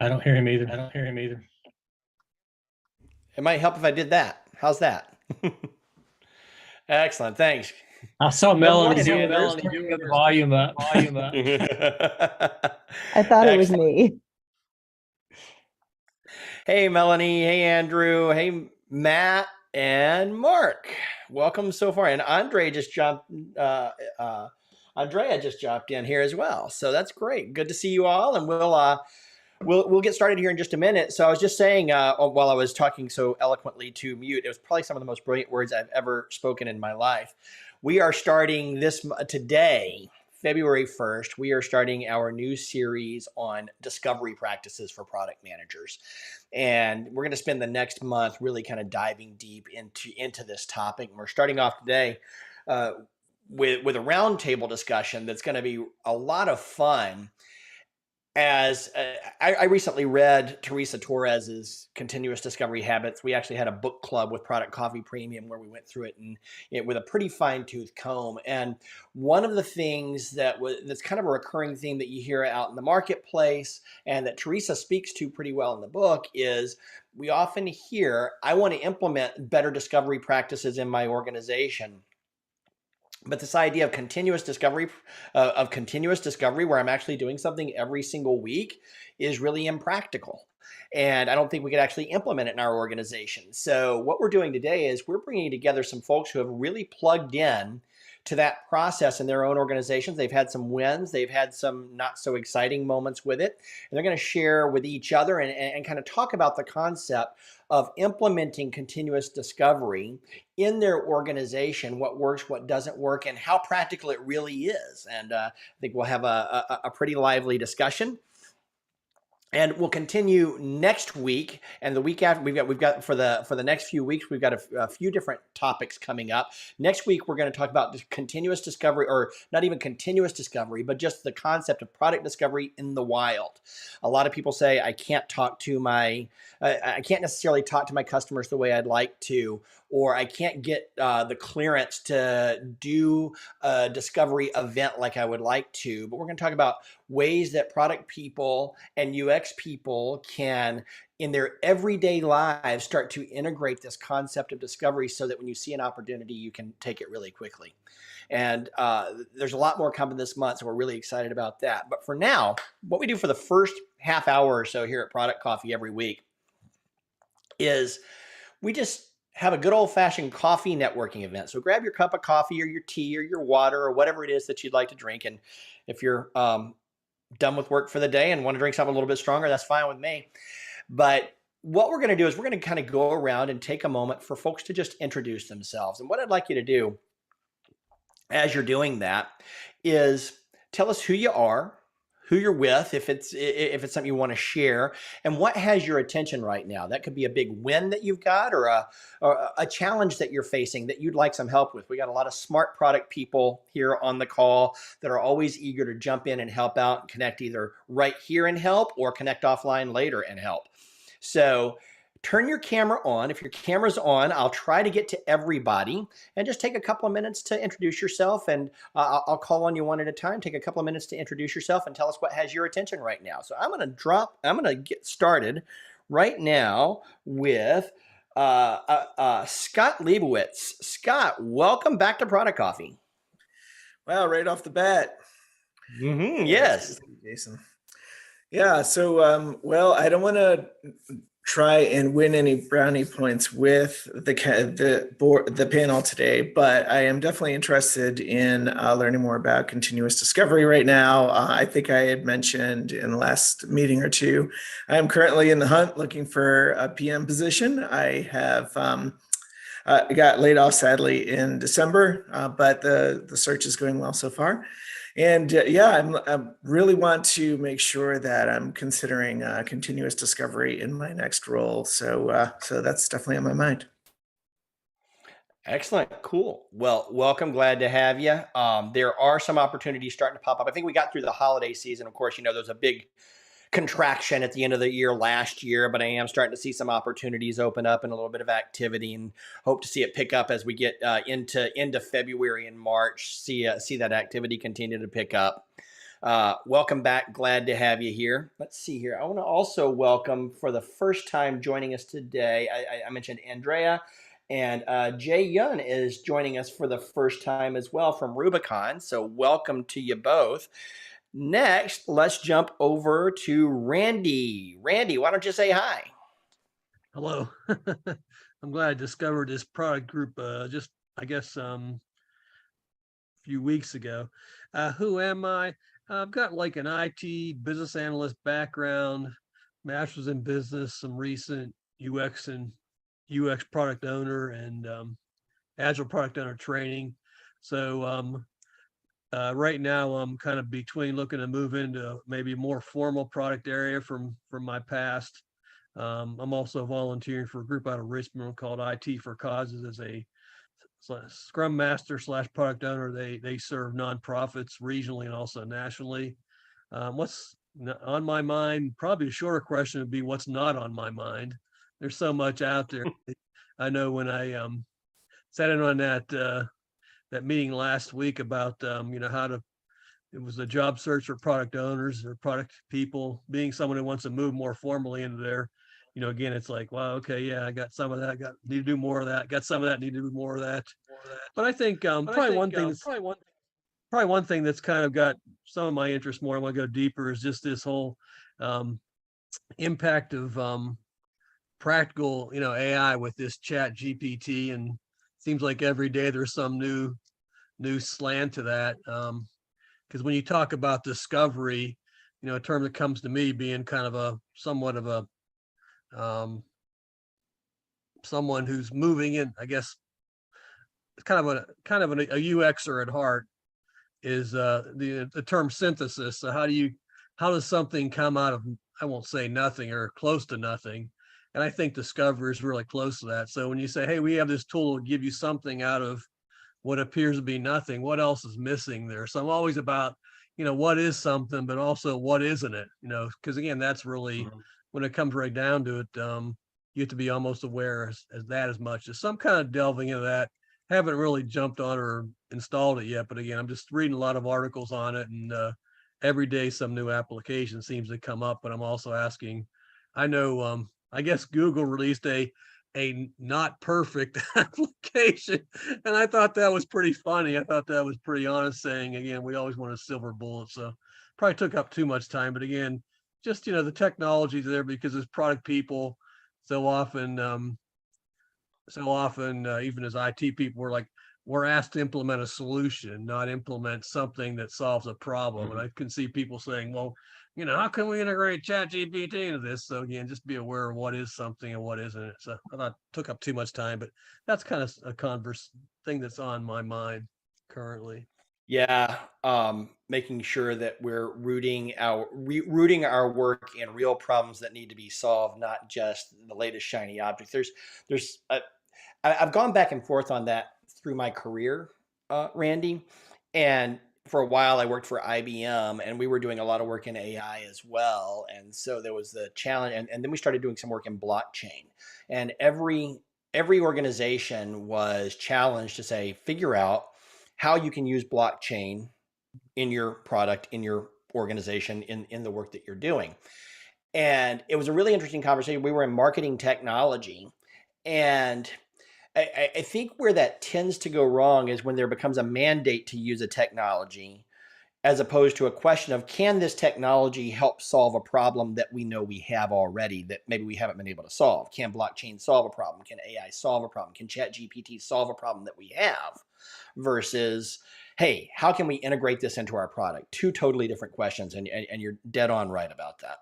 I don't hear him either. I don't hear him either. It might help if I did that. How's that? Excellent. Thanks. I saw Good Melanie's morning, hand. Andrew. There's turn the volume up. Volume up. I thought it was Excellent. me. Hey, Melanie. Hey, Andrew. Hey, Matt and Mark. Welcome so far. And Andrea just jumped in here as well. So that's great. Good to see you all. And we'll get started here in just a minute. So I was just saying while I was talking so eloquently to mute, it was probably some of the most brilliant words I've ever spoken in my life. We are starting today, February 1st. We are starting our new series on discovery practices for product managers. And we're going to spend the next month really kind of diving deep into this topic. And we're starting off today with a roundtable discussion that's going to be a lot of fun. As I recently read Teresa Torres's Continuous Discovery Habits. We actually had a book club with Product Coffee Premium where we went through it with a pretty fine-tooth comb. And one of the things that's kind of a recurring theme that you hear out in the marketplace and that Teresa speaks to pretty well in the book is we often hear, I want to implement better discovery practices in my organization. But this idea of continuous discovery, where I'm actually doing something every single week, is really impractical. And I don't think we could actually implement it in our organization. So what we're doing today is we're bringing together some folks who have really plugged in to that process in their own organizations. They've had some wins. They've had some not so exciting moments with it. And they're going to share with each other and kind of talk about the concept of implementing continuous discovery in their organization, what works, what doesn't work, and how practical it really is. And I think we'll have a pretty lively discussion. And we'll continue next week and the week after. We've got for the next few weeks, we've got a few different topics coming up. Next week, we're going to talk about continuous discovery, or not even continuous discovery, but just the concept of product discovery in the wild. A lot of people say I can't necessarily talk to my customers the way I'd like to, or I can't get the clearance to do a discovery event like I would like to. But we're going to talk about ways that product people and UX people can, in their everyday lives, start to integrate this concept of discovery so that when you see an opportunity, you can take it really quickly. And there's a lot more coming this month, so we're really excited about that. But for now, what we do for the first half hour or so here at Product Coffee every week is we just have a good old-fashioned coffee networking event. So grab your cup of coffee or your tea or your water or whatever it is that you'd like to drink. And if you're done with work for the day and want to drink something a little bit stronger, that's fine with me. But what we're going to do is we're going to kind of go around and take a moment for folks to just introduce themselves. And what I'd like you to do as you're doing that is tell us who you are, who you're with, if it's something you want to share, and what has your attention right now. That could be a big win that you've got, or a challenge that you're facing that you'd like some help with. We got a lot of smart product people here on the call that are always eager to jump in and help out and connect either right here and help, or connect offline later and help. So turn your camera on. If your camera's on, I'll try to get to everybody, and just take a couple of minutes to introduce yourself, and I'll call on you one at a time. Take a couple of minutes to introduce yourself and tell us what has your attention right now. So I'm going to get started right now with Scott Leibowitz. Scott, welcome back to Product Coffee. Wow, right off the bat. Yes. Jason. Yeah, so well, I don't want to try and win any brownie points with the panel today, but I am definitely interested in learning more about continuous discovery right now. I think I had mentioned in the last meeting or two, I am currently in the hunt looking for a PM position. I have got laid off sadly in December, but the search is going well so far. And I really want to make sure that I'm considering continuous discovery in my next role. So that's definitely on my mind. Excellent. Cool. Well, welcome. Glad to have you. There are some opportunities starting to pop up. I think we got through the holiday season. Of course, there's a big contraction at the end of the year last year, but I am starting to see some opportunities open up and a little bit of activity, and hope to see it pick up as we get into February and March. See that activity continue to pick up. Welcome back. Glad to have you here. Let's see here. I want to also welcome for the first time joining us today. I mentioned Andrea, and Jay Yun is joining us for the first time as well from Rubicon. So welcome to you both. Next, let's jump over to Randy. Randy, why don't you say hi? Hello. I'm glad I discovered this product group just, I guess, a few weeks ago. Who am I? I've got like an IT business analyst background, master's in business, some recent UX and UX product owner and agile product owner training. So right now I'm kind of between looking to move into maybe a more formal product area from my past. I'm also volunteering for a group out of Richmond called IT for Causes as a Scrum Master / product owner. They serve nonprofits regionally and also nationally. What's on my mind? Probably a shorter question would be what's not on my mind. There's so much out there. I know when I sat in on that meeting last week about it was a job search for product owners or product people, being someone who wants to move more formally into their, again, it's like, wow, okay, yeah, I got some of that, need to do more of that, got some of that, need to do more of that. But I think probably one thing that's kind of got some of my interest more, I want to go deeper, is just this whole impact of practical, AI with this chat GPT, and seems like every day there's some new slant to that. Because when you talk about discovery, a term that comes to me being kind of somewhat of a someone who's moving in, I guess, kind of a UXer at heart, is the term synthesis. So how does something come out of, I won't say nothing or close to nothing? And I think discovery is really close to that. So when you say, hey, we have this tool to give you something out of what appears to be nothing, what else is missing there? So I'm always about, what is something, but also what isn't it? Because again, that's really, when it comes right down to it, you have to be almost aware as that as much as some kind of delving into that. Haven't really jumped on or installed it yet, but again, I'm just reading a lot of articles on it, and every day some new application seems to come up. But I'm also asking, I know, I guess Google released a not perfect application, and I thought that was pretty funny. I thought that was pretty honest, saying, again, we always want a silver bullet. So probably took up too much time, but again, just the technology's there because as product people, so often even as IT people, we're asked to implement a solution, not implement something that solves a problem. And I can see people saying, well, how can we integrate ChatGPT into this? So again, just be aware of what is something and what isn't it. So I thought took up too much time, but that's kind of a thing that's on my mind currently. Yeah, making sure that we're rooting our work in real problems that need to be solved, not just the latest shiny object. I've gone back and forth on that through my career, Randy, and for a while I worked for IBM, and we were doing a lot of work in AI as well. And so there was the challenge, and then we started doing some work in blockchain, and every organization was challenged to say, figure out how you can use blockchain in your product, in your organization, in the work that you're doing. And it was a really interesting conversation. We were in marketing technology, and I think where that tends to go wrong is when there becomes a mandate to use a technology, as opposed to a question of, can this technology help solve a problem that we know we have already that maybe we haven't been able to solve? Can blockchain solve a problem? Can AI solve a problem? Can ChatGPT solve a problem that we have? Versus, hey, how can we integrate this into our product? Two totally different questions, and you're dead on right about that.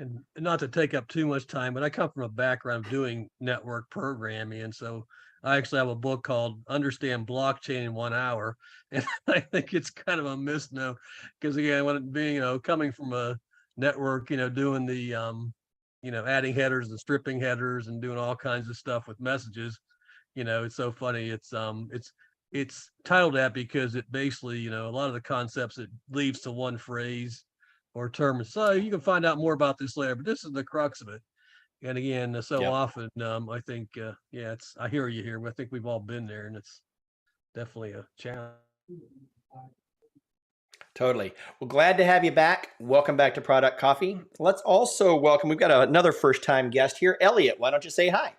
And not to take up too much time, but I come from a background of doing network programming. And so I actually have a book called Understand Blockchain in 1 Hour. And I think it's kind of a misnomer because again, when it being, coming from a network, doing the, adding headers and stripping headers and doing all kinds of stuff with messages, it's so funny. It's titled that because it basically, a lot of the concepts, it leaves to one phrase or term. So you can find out more about this later, but this is the crux of it. And again, so often, I think, I hear you here, but I think we've all been there, and it's definitely a challenge. Totally. Well, glad to have you back. Welcome back to Product Coffee. Let's also welcome, we've got another first-time guest here. Elliot, why don't you say hi?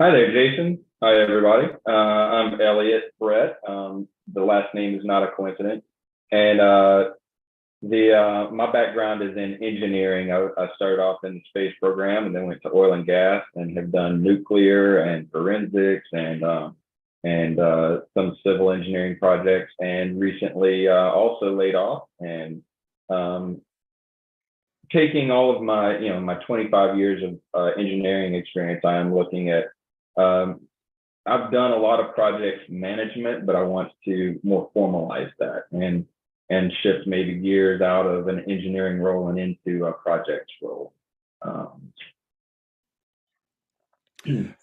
Hi there, Jason. Hi, everybody. I'm Elliot Brett. The last name is not a coincidence. And my background is in engineering. I started off in the space program and then went to oil and gas and have done nuclear and forensics and some civil engineering projects, and recently also laid off and taking all of my, my 25 years of engineering experience. I am looking at, I've done a lot of project management, but I want to more formalize that and shift maybe gears out of an engineering role and into a project role.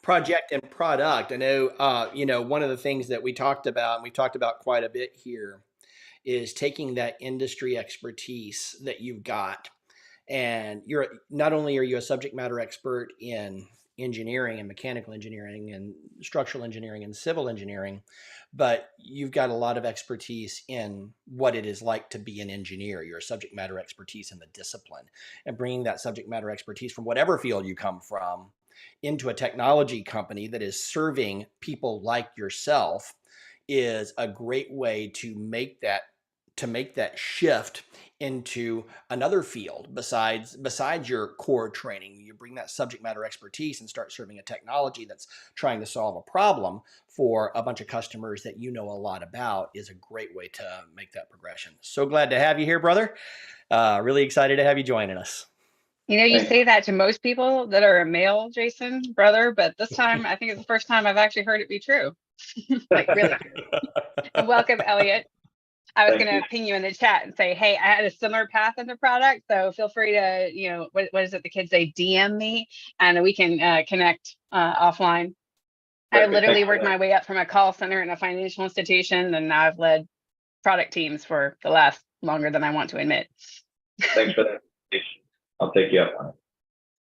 Project and product. I know, one of the things that we talked about, and we've talked about quite a bit here, is taking that industry expertise that you've got. And you're not only are you a subject matter expert in engineering and mechanical engineering and structural engineering and civil engineering, but you've got a lot of expertise in what it is like to be an engineer. You're a subject matter expertise in the discipline, and bringing that subject matter expertise from whatever field you come from into a technology company that is serving people like yourself is a great way to make that shift into another field besides your core training. You bring that subject matter expertise and start serving a technology that's trying to solve a problem for a bunch of customers that you know a lot about is a great way to make that progression. So glad to have you here, brother. Really excited to have you joining us. You say that to most people that are a male, Jason, brother, but this time I think it's the first time I've actually heard it be true. Like really true. And welcome, Elliot. I was going to ping you in the chat and say, hey, I had a similar path into product, so feel free to, what is it the kids say, DM me, and we can connect offline. I literally worked my way up from a call center in a financial institution, and now I've led product teams for the last longer than I want to admit. Thanks for that. I'll take you up on it.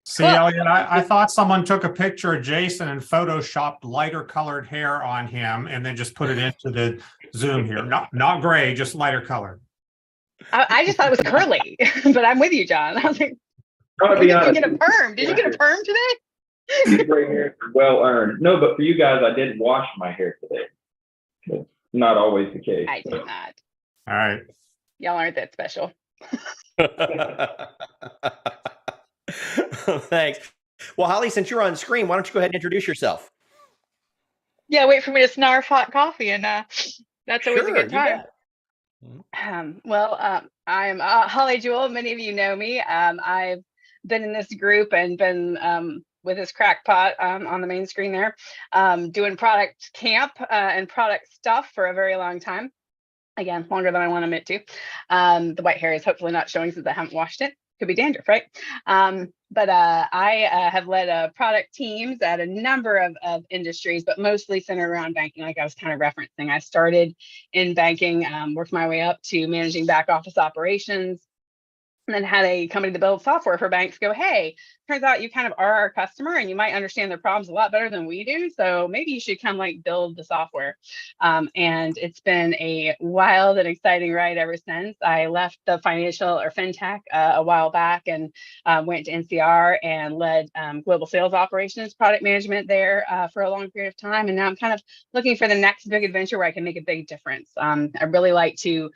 See, cool. Elliot, I thought someone took a picture of Jason and photoshopped lighter colored hair on him and then just put it into the Zoom here. Not gray, just lighter colored. I just thought it was curly, but I'm with you, John. I was like, did you get a perm? Did you get a perm today? These gray hairs are well earned. No, but for you guys, I did wash my hair today. It's not always the case. I did not. All right. Y'all aren't that special. Thanks. Well, Holly, since you're on screen, why don't you go ahead and introduce yourself? Yeah, wait for me to snarf hot coffee, and that's always a good time. I'm Holly Jewell. Many of you know me. I've been in this group and been with this crackpot on the main screen there, doing product camp and product stuff for a very long time. Again, longer than I want to admit to. The white hair is hopefully not showing since I haven't washed it. Could be dandruff, right? But I have led product teams at a number of industries, but mostly centered around banking, like I was kind of referencing. I started in banking, worked my way up to managing back office operations, and then had a company to build software for banks go, hey, turns out you kind of are our customer and you might understand their problems a lot better than we do. So maybe you should kind of like build the software. And it's been a wild and exciting ride ever since. I left the financial or fintech a while back and went to NCR and led global sales operations, product management there for a long period of time. And now I'm kind of looking for the next big adventure where I can make a big difference. I really like to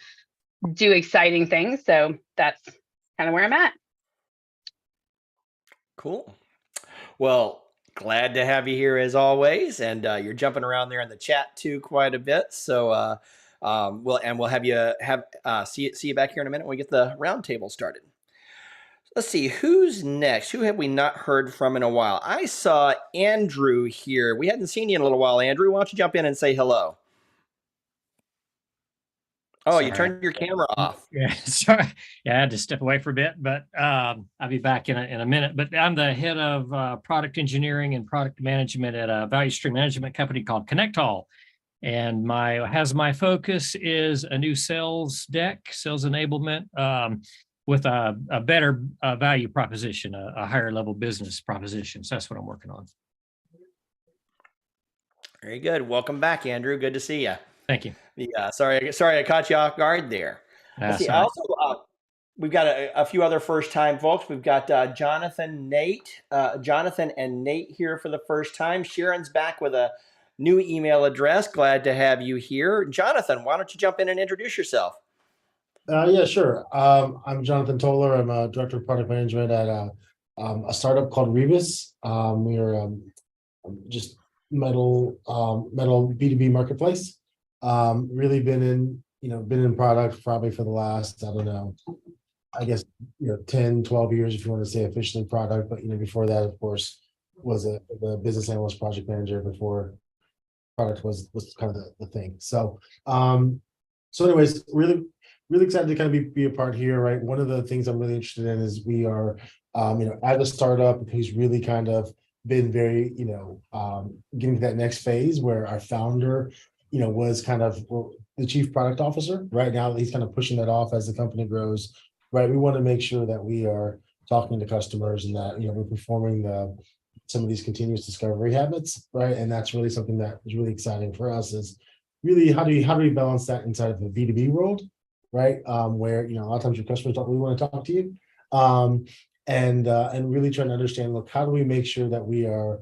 do exciting things. So that's kind of where I'm at. Cool. Well, glad to have you here as always, and you're jumping around there in the chat too quite a bit. So we'll have you see you back here in a minute when we get the roundtable started. Let's see who's next. Who have we not heard from in a while? I saw Andrew here. We hadn't seen you in a little while, Andrew. Why don't you jump in and say hello? Oh, sorry. You turned your camera off. Yeah, sorry. Yeah, I had to step away for a bit, but I'll be back in a minute. But I'm the head of product engineering and product management at a value stream management company called ConnectAll. And my focus is a new sales deck, sales enablement with a better value proposition, a higher level business proposition. So that's what I'm working on. Very good. Welcome back, Andrew. Good to see you. Thank you. Yeah, sorry I caught you off guard there. Let's see. Sorry. Also, we've got a few other first-time folks. We've got Jonathan and Nate here for the first time. Sharon's back with a new email address. Glad to have you here. Jonathan, why don't you jump in and introduce yourself? Yeah, sure. I'm Jonathan Toller. I'm a director of product management at a startup called Rebus. We are just metal B2B marketplace. Really been in product probably for the last, I don't know, I guess, 10, 12 years, if you want to say officially product, but before that, of course, was the business analyst project manager before product was kind of the thing. So anyways, really excited to kind of be a part here, right? One of the things I'm really interested in is we are as a startup who's really kind of been very getting to that next phase where our founder was kind of the chief product officer. Right now he's kind of pushing that off as the company grows, right? We want to make sure that we are talking to customers and that we're performing some of these continuous discovery habits, right? And that's really something that is really exciting for us, is really how do we balance that inside of the B2B world, right? Where a lot of times your customers don't really want to talk to you, and really trying to understand, look, how do we make sure that we are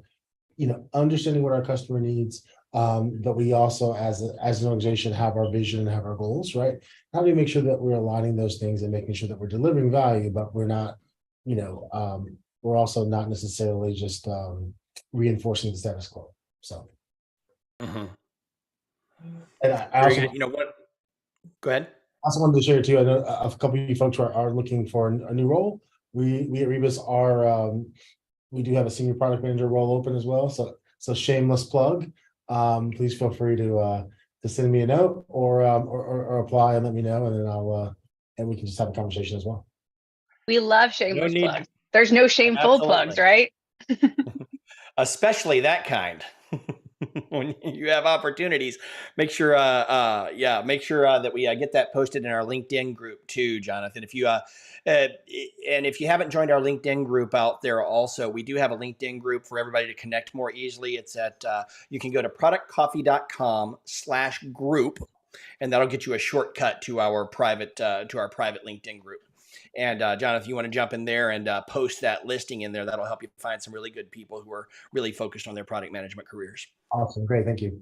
understanding what our customer needs, but we also as an organization have our vision and have our goals, right? How do we make sure that we're aligning those things and making sure that we're delivering value, but we're not we're also not necessarily just reinforcing the status quo. So Mm-hmm. and I also what, go ahead. I also wanted to share too, I know a couple of you folks are looking for a new role. We at Rebus are we do have a senior product manager role open as well. So shameless plug. Please feel free to send me a note or apply and let me know, and then I'll and we can just have a conversation as well. We love shameless plugs. There's no shameful plugs, right? Especially that kind. When you have opportunities, make sure that we get that posted in our LinkedIn group too, Jonathan. If you and if you haven't joined our LinkedIn group out there, also we do have a LinkedIn group for everybody to connect more easily. It's at you can go to productcoffee.com/group, and that'll get you a shortcut to our private LinkedIn group. And Jonathan, if you want to jump in there and post that listing in there, that'll help you find some really good people who are really focused on their product management careers. Awesome. Great. Thank you.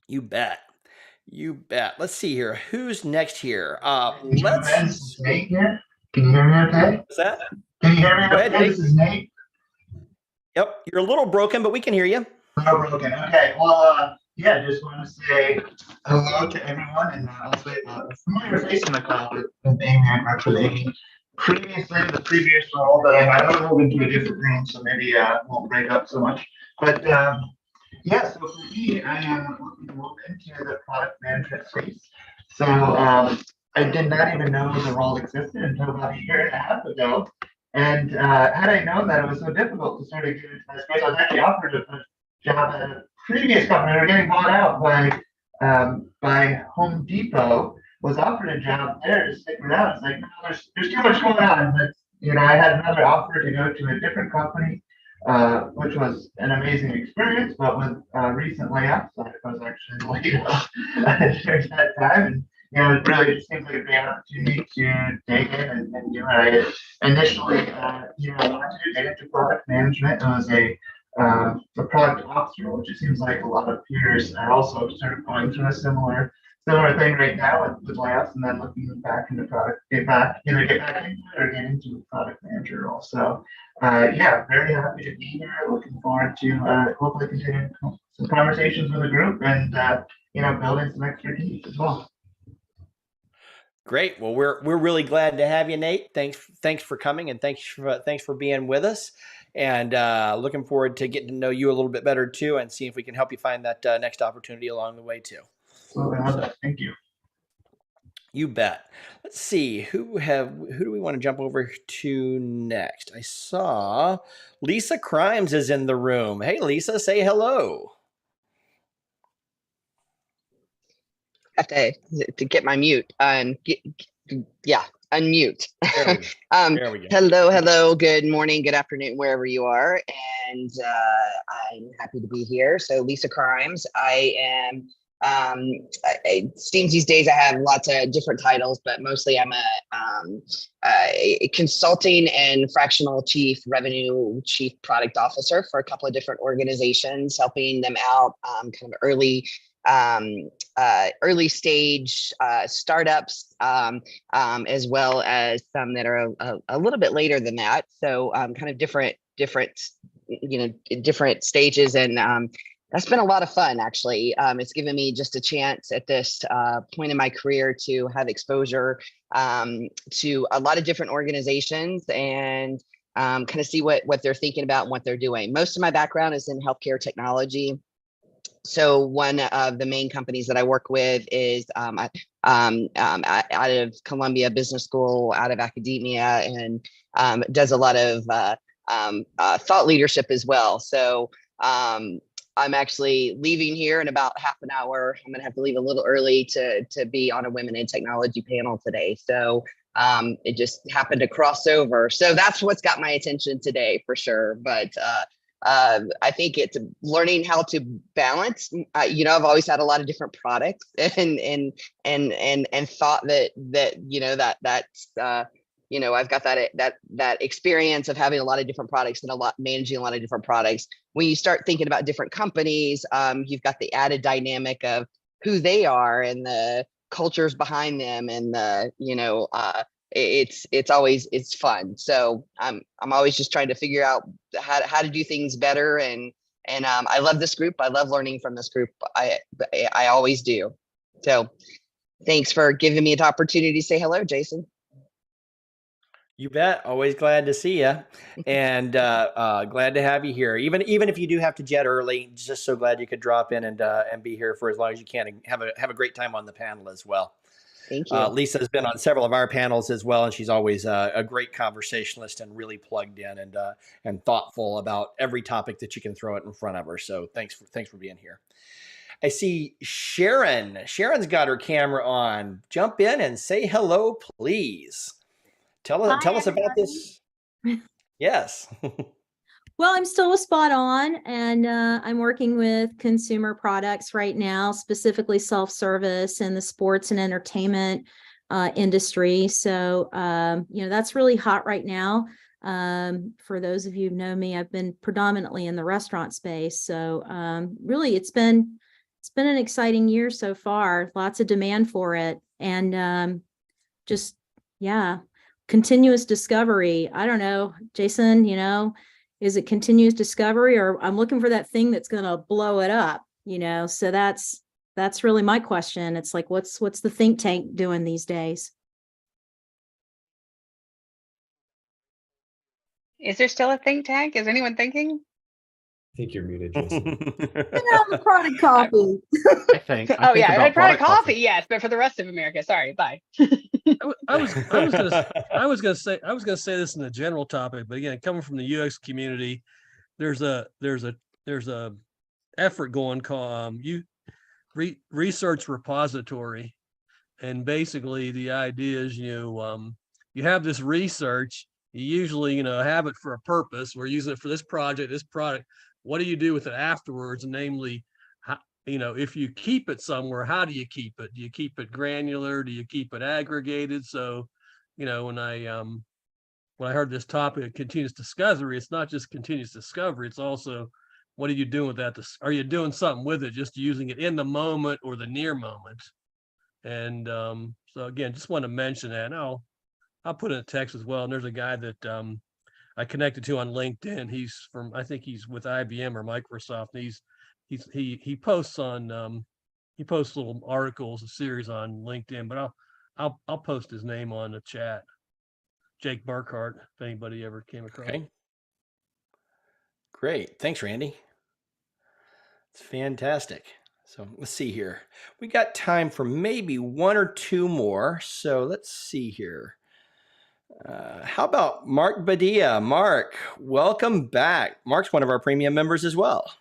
You bet. Let's see here. Who's next here? This is Nate here. Can you hear me okay? What's that? Can you hear me Go okay? ahead, Nate. This is Nate. Yep. You're a little broken, but we can hear you. Oh, broken. Okay. Well, yeah, just want to say hello to everyone, and also a familiar face in the call with Amy. I worked with Amy previously in the previous role, but I moved into a different room, so maybe won't break up so much. But yeah, so for me, I am looking to move into the product management space. So I did not even know the role existed until about a year and a half ago. And had I known that it was so difficult to sort of get into that space, I was actually offered a job at a previous company. They were getting bought out by Home Depot. Was offered a job there to stick around. It's like, no, there's too much going on. But I had another offer to go to a different company, which was an amazing experience. But with recent layoffs, I was actually laid off during that time. And it really seems like a great opportunity to dig in and do it. I initially, wanted to get into product management. It was a product officer, which it seems like a lot of peers are also sort of going through a similar thing right now with layoffs, and then looking back into product, either get back into it or get into a product manager role. So yeah, very happy to be here. Looking forward to hopefully continuing some conversations with the group and building some expertise as well. Great. Well, we're really glad to have you, Nate. Thanks for coming, and thanks for being with us. And looking forward to getting to know you a little bit better too, and see if we can help you find that next opportunity along the way too. Thank you. You bet. Let's see who do we want to jump over to next? I saw Lisa Crimes is in the room. Hey, Lisa, say hello. Have to get my mute and unmute. There we go. Hello, good morning, good afternoon, wherever you are. And I'm happy to be here. So Lisa Crimes, I am it seems these days I have lots of different titles, but mostly I'm a consulting and fractional chief revenue chief product officer for a couple of different organizations, helping them out kind of early stage startups, as well as some that are a little bit later than that. So kind of different stages, and that's been a lot of fun, actually. It's given me just a chance at this point in my career to have exposure to a lot of different organizations and kind of see what they're thinking about and what they're doing. Most of my background is in healthcare technology. So one of the main companies that I work with is out of Columbia Business School, out of academia, and does a lot of thought leadership as well. So I'm actually leaving here in about half an hour. I'm going to have to leave a little early to be on a Women in Technology panel today. So it just happened to cross over. So that's what's got my attention today for sure. But I think it's learning how to balance. I've always had a lot of different products and thought that's I've got that experience of having a lot of different products and managing a lot of different products. When you start thinking about different companies, you've got the added dynamic of who they are and the cultures behind them, and it's fun. So I'm always just trying to figure out how to do things better, and I love this group. I love learning from this group. I always do. So thanks for giving me the opportunity to say hello, Jason. You bet. Always glad to see you, and glad to have you here. Even if you do have to jet early, just so glad you could drop in and be here for as long as you can, and have a great time on the panel as well. Thank you. Lisa has been on several of our panels as well, and she's always a great conversationalist and really plugged in and thoughtful about every topic that you can throw it in front of her. So thanks for being here. I see Sharon. Sharon's got her camera on. Jump in and say hello, please. Tell us about this. Yes. Well, I'm still with Spot On, and I'm working with consumer products right now, specifically self-service in the sports and entertainment industry. So, that's really hot right now. For those of you who know me, I've been predominantly in the restaurant space. So, really, it's been an exciting year so far. Lots of demand for it, and continuous discovery. I don't know, Jason, is it continuous discovery, or I'm looking for that thing that's going to blow it up, so that's really my question. It's like, what's the think tank doing these days? Is there still a think tank? Is anyone thinking? I think you're muted, Jason. The product coffee. I think product coffee, yes, but for the rest of America, sorry, bye. I was gonna say this in the general topic, but again, coming from the UX community, there's a effort going called research repository, and basically the idea is you have this research, you usually have it for a purpose. We're using it for this product. What do you do with it afterwards? And namely, if you keep it somewhere, how do you keep it? Do you keep it granular? Do you keep it aggregated? So, when I heard this topic of continuous discovery, it's not just continuous discovery. It's also, what are you doing with that? Are you doing something with it? Just using it in the moment or the near moment? And so again, just want to mention that. And I'll put in a text as well. And there's a guy that I connected to on LinkedIn. I think he's with IBM or Microsoft. And he posts little articles, a series on LinkedIn, but I'll post his name on the chat. Jake Burkhart, if anybody ever came across. Okay. Great. Thanks, Randy. It's fantastic. So let's see here. We got time for maybe one or two more. So let's see here. How about Mark Badia? Mark, welcome back. Mark's one of our premium members as well.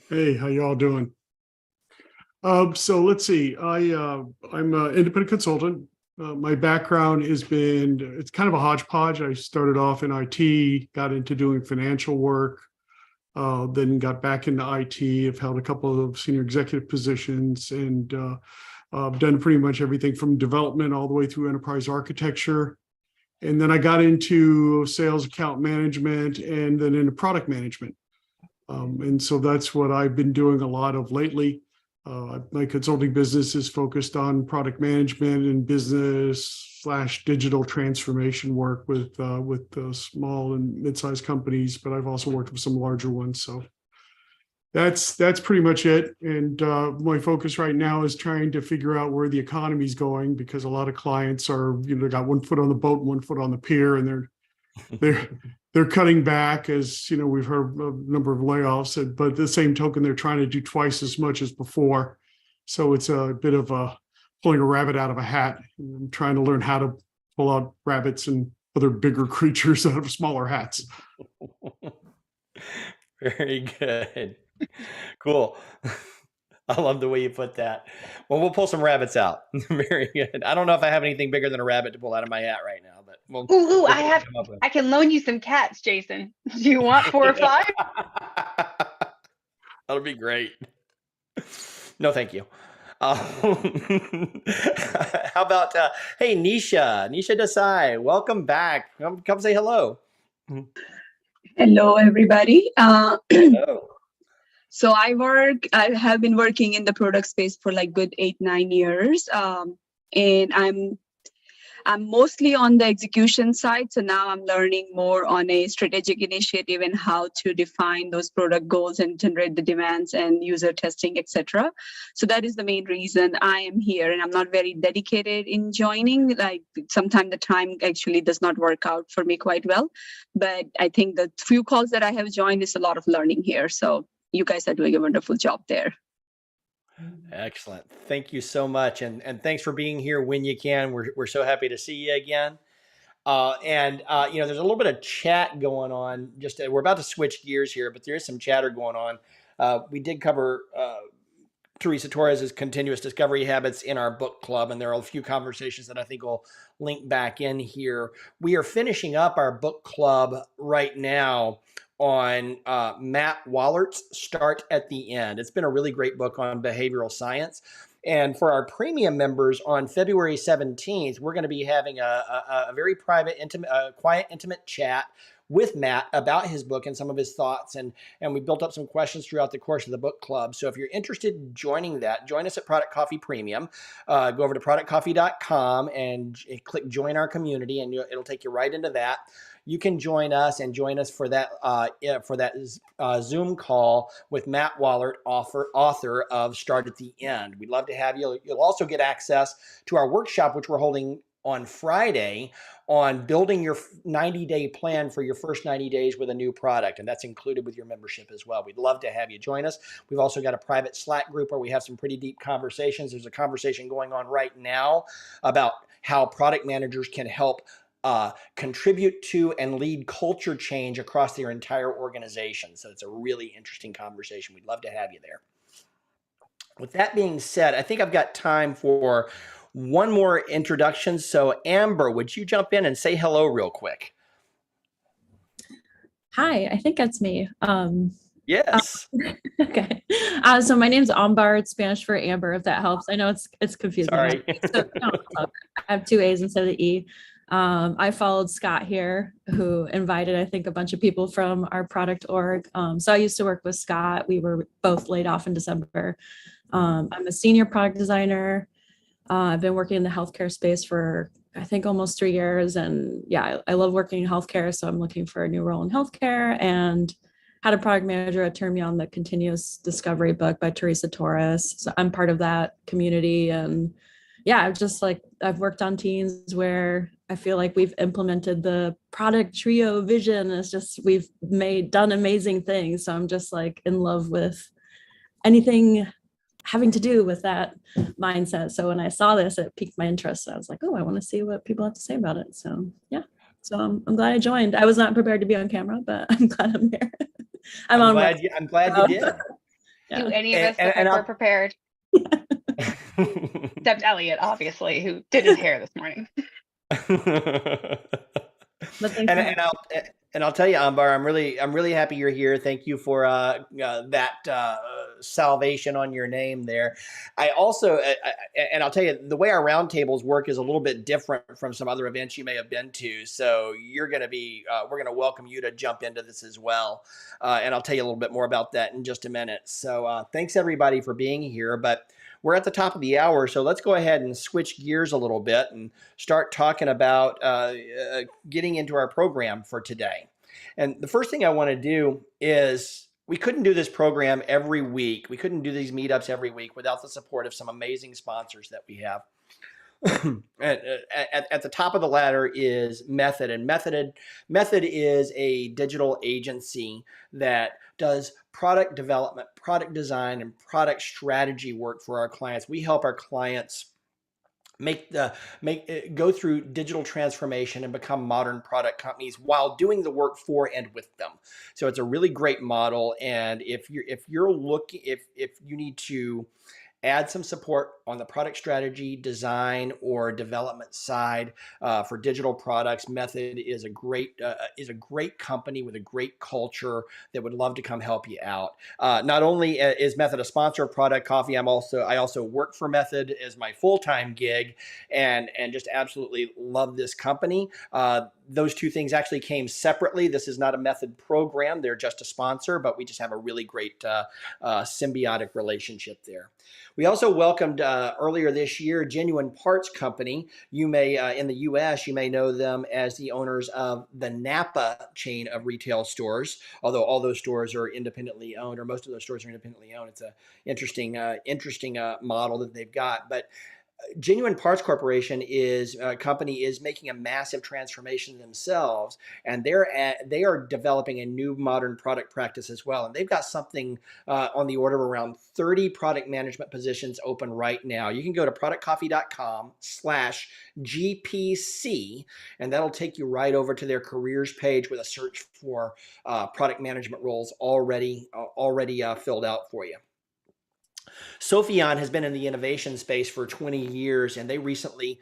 Hey, how y'all doing? So let's see. I'm an independent consultant. My background it's kind of a hodgepodge. I started off in IT, got into doing financial work, then got back into IT. I've held a couple of senior executive positions, and I've done pretty much everything from development all the way through enterprise architecture. And then I got into sales account management and then into product management. And so that's what I've been doing a lot of lately. My consulting business is focused on product management and business/digital transformation work with small and mid-sized companies, but I've also worked with some larger ones. So that's pretty much it. And my focus right now is trying to figure out where the economy is going, because a lot of clients are, they got one foot on the boat and one foot on the pier, and they're cutting back, as we've heard a number of layoffs, but at the same token, they're trying to do twice as much as before. So it's a bit of pulling a rabbit out of a hat. I'm trying to learn how to pull out rabbits and other bigger creatures out of smaller hats. Very good. Cool. I love the way you put that. Well, we'll pull some rabbits out. Very good. I don't know if I have anything bigger than a rabbit to pull out of my hat right now, but Ooh, I can loan you some cats, Jason. Do you want 4 or 5? That'll be great. No, thank you. How about hey, Nisha Desai, welcome back. Come say hello. Hello, everybody. Hello. So I have been working in the product space for like good 8-9 years. And I'm mostly on the execution side. So now I'm learning more on a strategic initiative and how to define those product goals and generate the demands and user testing, etc. So that is the main reason I am here. And I'm not very dedicated in joining. Like sometimes the time actually does not work out for me quite well. But I think the few calls that I have joined is a lot of learning here. So you guys are doing a wonderful job there. Excellent. Thank you so much. And thanks for being here when you can. We're so happy to see you again. There's a little bit of chat going on. We're about to switch gears here, but there is some chatter going on. We did cover Teresa Torres's continuous discovery habits in our book club, and there are a few conversations that I think will link back in here. We are finishing up our book club right now on Matt Wallert's Start at the End. It's been a really great book on behavioral science. And for our premium members on February 17th, we're going to be having a very private, quiet, intimate chat with Matt about his book and some of his thoughts. And we built up some questions throughout the course of the book club. So if you're interested in joining that, join us at Product Coffee Premium. Go over to productcoffee.com and click join our community, and it'll take you right into that. You can join us for that Zoom call with Matt Wallert, author of Start at the End. We'd love to have you. You'll also get access to our workshop, which we're holding on Friday, on building your 90-day plan for your first 90 days with a new product. And that's included with your membership as well. We'd love to have you join us. We've also got a private Slack group where we have some pretty deep conversations. There's a conversation going on right now about how product managers can help contribute to and lead culture change across their entire organization. So it's a really interesting conversation. We'd love to have you there. With that being said, I think I've got time for one more introduction. So Amber, would you jump in and say hello real quick? Hi, I think that's me. Yes. Okay. So my name's Ambar. It's Spanish for Amber, if that helps. I know it's confusing. Sorry. So, no, I have 2 A's instead of the E. I followed Scott here, who invited, I think, a bunch of people from our product org. So I used to work with Scott. We were both laid off in December. I'm a senior product designer. I've been working in the healthcare space for, I think, almost 3 years. And yeah, I love working in healthcare. So I'm looking for a new role in healthcare, and had a product manager that turned me on the continuous discovery book by Teresa Torres. So I'm part of that community. And yeah, I've worked on teams where I feel like we've implemented the product trio vision. It's just, we've done amazing things. So I'm just like in love with anything having to do with that mindset. So when I saw this, it piqued my interest. I was like, oh, I want to see what people have to say about it. So yeah, so I'm glad I joined. I was not prepared to be on camera, but I'm glad I'm here. I'm glad you did. Do any of us look like we're prepared? Except Elliot, obviously, who did his hair this morning. And I'll tell you, Ambar, I'm really happy you're here. Thank you for that salvation on your name there. I also, and I'll tell you, the way our roundtables work is a little bit different from some other events you may have been to. So you're going to be, we're going to welcome you to jump into this as well. And I'll tell you a little bit more about that in just a minute. So thanks everybody for being here. But we're at the top of the hour, so let's go ahead and switch gears a little bit and start talking about getting into our program for today. And the first thing I want to do is, we couldn't do this program every week. We couldn't do these meetups every week without the support of some amazing sponsors that we have. At the top of the ladder is Method, and Method is a digital agency that does product development, product design, and product strategy work for our clients. We help our clients go through digital transformation and become modern product companies while doing the work for and with them. So it's a really great model. And if you need to add some support on the product strategy, design, or development side for digital products, Method is a great company with a great culture that would love to come help you out. Not only is Method a sponsor of Product Coffee, I also work for Method as my full-time gig, and just absolutely love this company. Those two things actually came separately. This is not a Method program. They're just a sponsor, but we just have a really great symbiotic relationship there. We also welcomed earlier this year Genuine Parts Company. You may, in the US, you may know them as the owners of the Napa chain of retail stores, although all those stores are independently owned, or most of those stores are independently owned. It's an interesting model that they've got. But Genuine Parts Corporation is making a massive transformation themselves, and they are developing a new modern product practice as well. And they've got something on the order of around 30 product management positions open right now. You can go to productcoffee.com/GPC, and that'll take you right over to their careers page with a search for product management roles already filled out for you. Sophion has been in the innovation space for 20 years, and they recently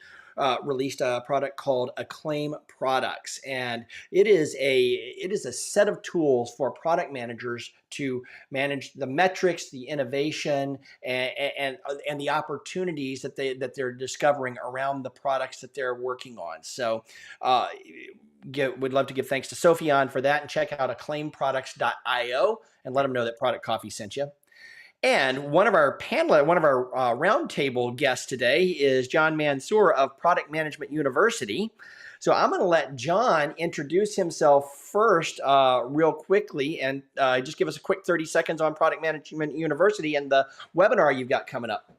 released a product called Acclaim Products, and it is a set of tools for product managers to manage the metrics, the innovation, and the opportunities that they're discovering around the products that they're working on. So would love to give thanks to Sophion for that, and check out acclaimproducts.io and let them know that Product Coffee sent you. And one of our roundtable guests today is John Mansour of Product Management University. So I'm going to let John introduce himself first real quickly, and just give us a quick 30 seconds on Product Management University and the webinar you've got coming up.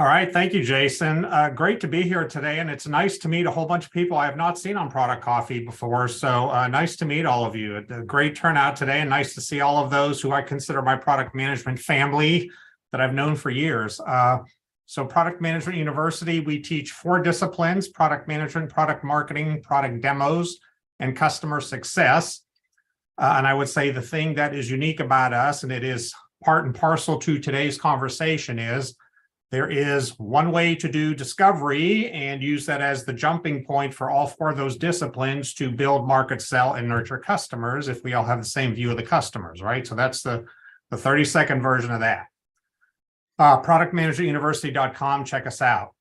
All right. Thank you, Jason. Great to be here today. And it's nice to meet a whole bunch of people I have not seen on Product Coffee before. So nice to meet all of you. A great turnout today, and nice to see all of those who I consider my product management family that I've known for years. So Product Management University, we teach 4 disciplines: product management, product marketing, product demos, and customer success. And I would say the thing that is unique about us, and it is part and parcel to today's conversation, is there is one way to do discovery and use that as the jumping point for all 4 of those disciplines to build, market, sell, and nurture customers if we all have the same view of the customers, right? So that's the 30-second version of that. Productmanagementuniversity.com, check us out.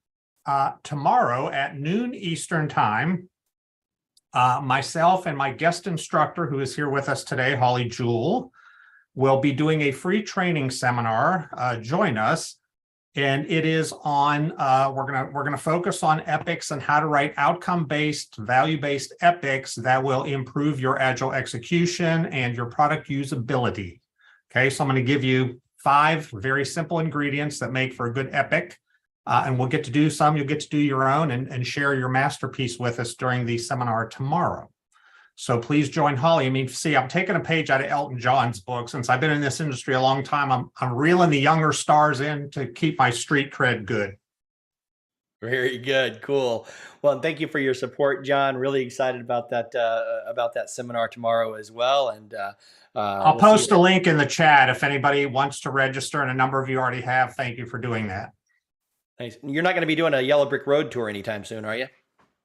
Tomorrow at noon Eastern time, myself and my guest instructor who is here with us today, Holly Jewell, will be doing a free training seminar. Join us. And it is on, we're gonna focus on epics and how to write outcome-based, value-based epics that will improve your agile execution and your product usability. Okay, so I'm gonna give you 5 very simple ingredients that make for a good epic. And we'll get to do some, you'll get to do your own and share your masterpiece with us during the seminar tomorrow. So please join Holly. I mean, see, I'm taking a page out of Elton John's book. Since I've been in this industry a long time, I'm reeling the younger stars in to keep my street cred good. Very good. Cool. Well, and thank you for your support, John. Really excited about that seminar tomorrow as well. And I'll post a link in the chat if anybody wants to register, and a number of you already have. Thank you for doing that. Thanks. You're not going to be doing a Yellow Brick Road tour anytime soon, are you?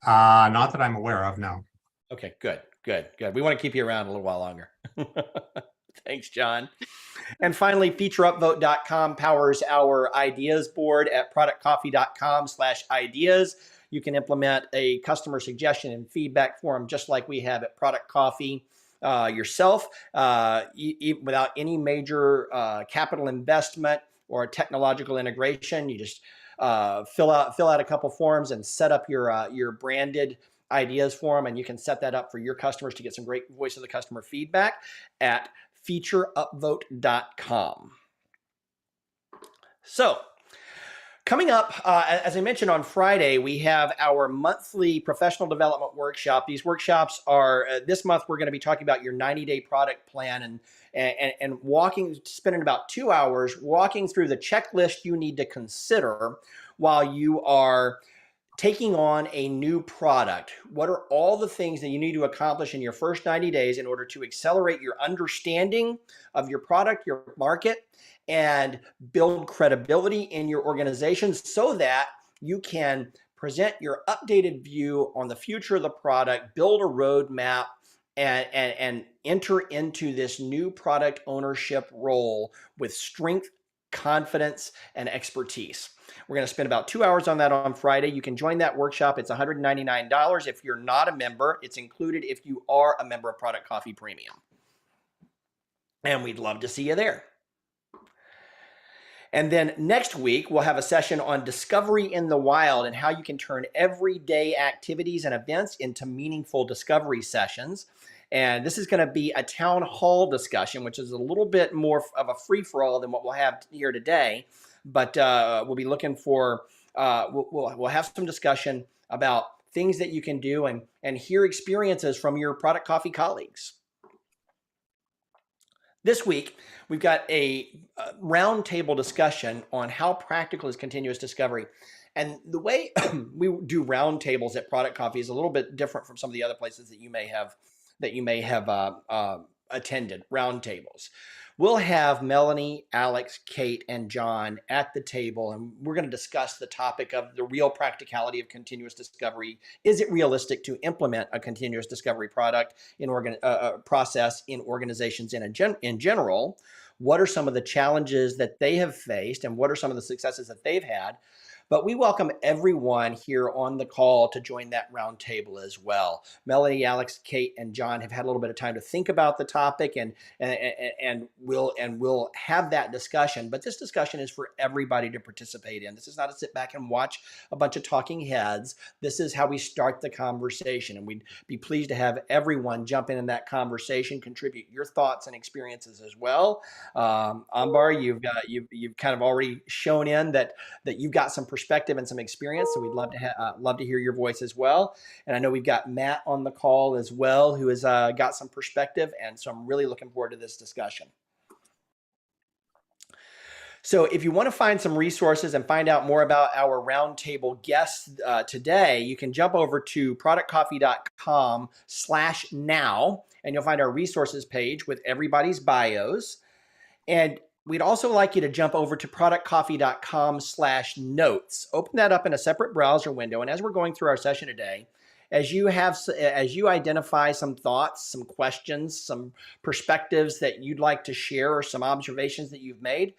Not that I'm aware of, no. Okay, good. Good. We want to keep you around a little while longer. Thanks, John. And finally, featureupvote.com powers our ideas board at productcoffee.com/ideas. You can implement a customer suggestion and feedback form just like we have at Product Coffee yourself without any major capital investment or technological integration. You just fill out a couple forms and set up your branded ideas form, and you can set that up for your customers to get some great voice of the customer feedback at featureupvote.com. So coming up, as I mentioned on Friday, we have our monthly professional development workshop. These workshops are, this month, we're going to be talking about your 90-day product plan and spending about 2 hours walking through the checklist you need to consider while you are taking on a new product. What are all the things that you need to accomplish in your first 90 days in order to accelerate your understanding of your product, your market, and build credibility in your organization so that you can present your updated view on the future of the product, build a roadmap, and enter into this new product ownership role with strength, confidence, and expertise. We're going to spend about 2 hours on that on Friday. You can join that workshop. It's $199. If you're not a member, it's included if you are a member of Product Coffee Premium. And we'd love to see you there. And then next week, we'll have a session on discovery in the wild and how you can turn everyday activities and events into meaningful discovery sessions. And this is going to be a town hall discussion, which is a little bit more of a free-for-all than what we'll have here today. But we'll be looking for, we'll have some discussion about things that you can do and hear experiences from your Product Coffee colleagues. This week, we've got a roundtable discussion on how practical is continuous discovery. And the way we do roundtables at Product Coffee is a little bit different from some of the other places that you may have attended roundtables. We'll have Melanie, Alex, Kate, and John at the table, and we're going to discuss the topic of the real practicality of continuous discovery. Is it realistic to implement a continuous discovery product in process in organizations in general? What are some of the challenges that they have faced, and what are some of the successes that they've had? But we welcome everyone here on the call to join that roundtable as well. Melanie, Alex, Kate, and John have had a little bit of time to think about the topic, and we'll have that discussion. But this discussion is for everybody to participate in. This is not to sit back and watch a bunch of talking heads. This is how we start the conversation, and we'd be pleased to have everyone jump in that conversation, contribute your thoughts and experiences as well. Ambar, you've kind of already shown in that you've got some perspective and some experience, so we'd love to hear your voice as well. And I know we've got Matt on the call as well, who has got some perspective, and so I'm really looking forward to this discussion. So if you want to find some resources and find out more about our roundtable guests today, you can jump over to productcoffee.com/now, and you'll find our resources page with everybody's bios. And we'd also like you to jump over to productcoffee.com/notes. Open that up in a separate browser window. And as we're going through our session today, as you identify some thoughts, some questions, some perspectives that you'd like to share, or some observations that you've made,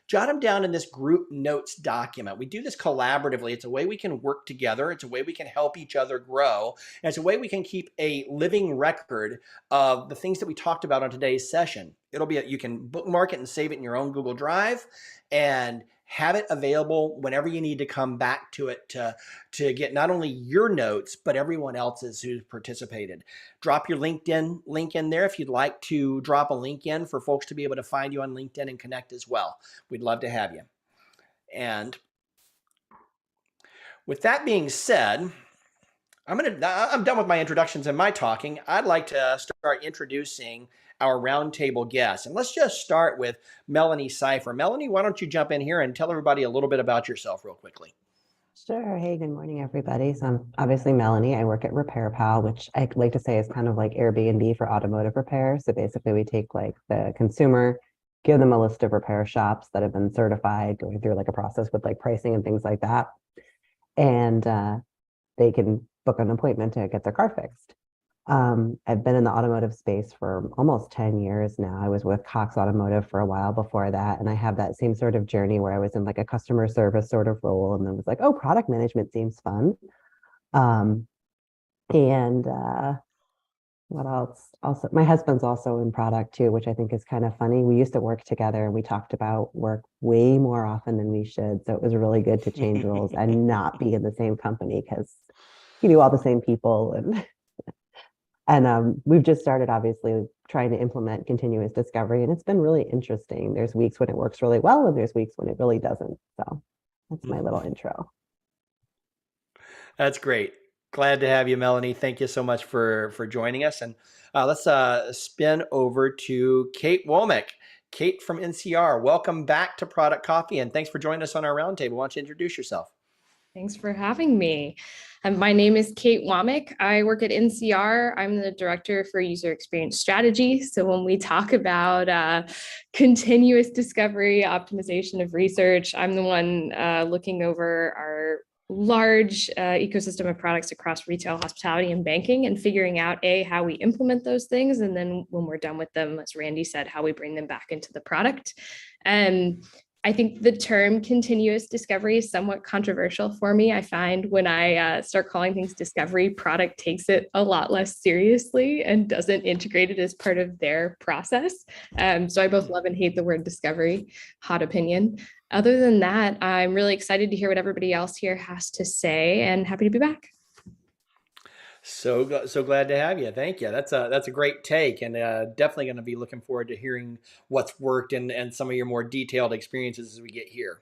jot them down in this group notes document. We do this collaboratively. It's a way we can work together. It's a way we can help each other grow. And it's a way we can keep a living record of the things that we talked about on today's session. You can bookmark it and save it in your own Google Drive and have it available whenever you need to come back to it to get not only your notes, but everyone else's who's participated. Drop your LinkedIn link in there if you'd like to drop a link in for folks to be able to find you on LinkedIn and connect as well. We'd love to have you. And with that being said, I'm done with my introductions and my talking. I'd like to start introducing our roundtable guests. And let's just start with Melanie Cipher. Melanie, why don't you jump in here and tell everybody a little bit about yourself real quickly? Sure. Hey, good morning, everybody. So I'm obviously Melanie. I work at Repair Pal, which I like to say is kind of like Airbnb for automotive repair. So basically we take like the consumer, give them a list of repair shops that have been certified, going through like a process with like pricing and things like that. And they can book an appointment to get their car fixed. I've been in the automotive space for almost 10 years now. I was with Cox Automotive for a while before that. And I have that same sort of journey where I was in like a customer service sort of role and then was like, oh, product management seems fun. And what else? Also, my husband's also in product too, which I think is kind of funny. We used to work together and we talked about work way more often than we should. So it was really good to change roles and not be in the same company because you knew all the same people. And we've just started obviously trying to implement continuous discovery, and it's been really interesting. There's weeks when it works really well, and there's weeks when it really doesn't. So that's my little intro. That's great. Glad to have you, Melanie. Thank you so much for joining us. And let's spin over to Kate Womack. Kate from NCR, welcome back to Product Coffee, and thanks for joining us on our roundtable. Why don't you introduce yourself? Thanks for having me. My name is Kate Womack. I work at NCR. I'm the Director for User Experience Strategy. So when we talk about continuous discovery, optimization of research, I'm the one looking over our large ecosystem of products across retail, hospitality, and banking, and figuring out how we implement those things. And then when we're done with them, as Randy said, how we bring them back into the product. And I think the term continuous discovery is somewhat controversial for me. I find when I start calling things discovery, product takes it a lot less seriously and doesn't integrate it as part of their process. So I both love and hate the word discovery, hot opinion. Other than that, I'm really excited to hear what everybody else here has to say and happy to be back. So glad to have you. Thank you. That's a great take, and definitely going to be looking forward to hearing what's worked and some of your more detailed experiences as we get here.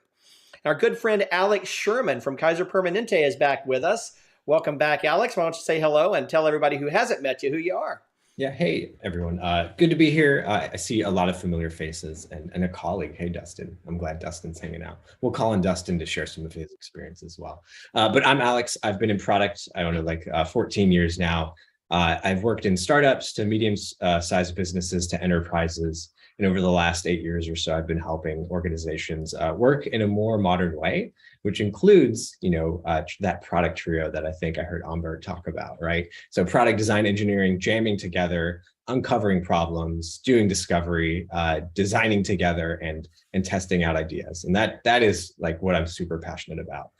Our good friend Alex Sherman from Kaiser Permanente is back with us. Welcome back, Alex. Why don't you say hello and tell everybody who hasn't met you who you are? Yeah, hey everyone. Good to be here. I see a lot of familiar faces and a colleague. Hey, Dustin. I'm glad Dustin's hanging out. We'll call on Dustin to share some of his experience as well. But I'm Alex. I've been in product, I don't know, like 14 years now. I've worked in startups to medium-sized businesses to enterprises. And over the last 8 years or so, I've been helping organizations work in a more modern way, which includes, that product trio that I think I heard Amber talk about, right? So product design, engineering, jamming together, uncovering problems, doing discovery, designing together, and testing out ideas. And that is like what I'm super passionate about.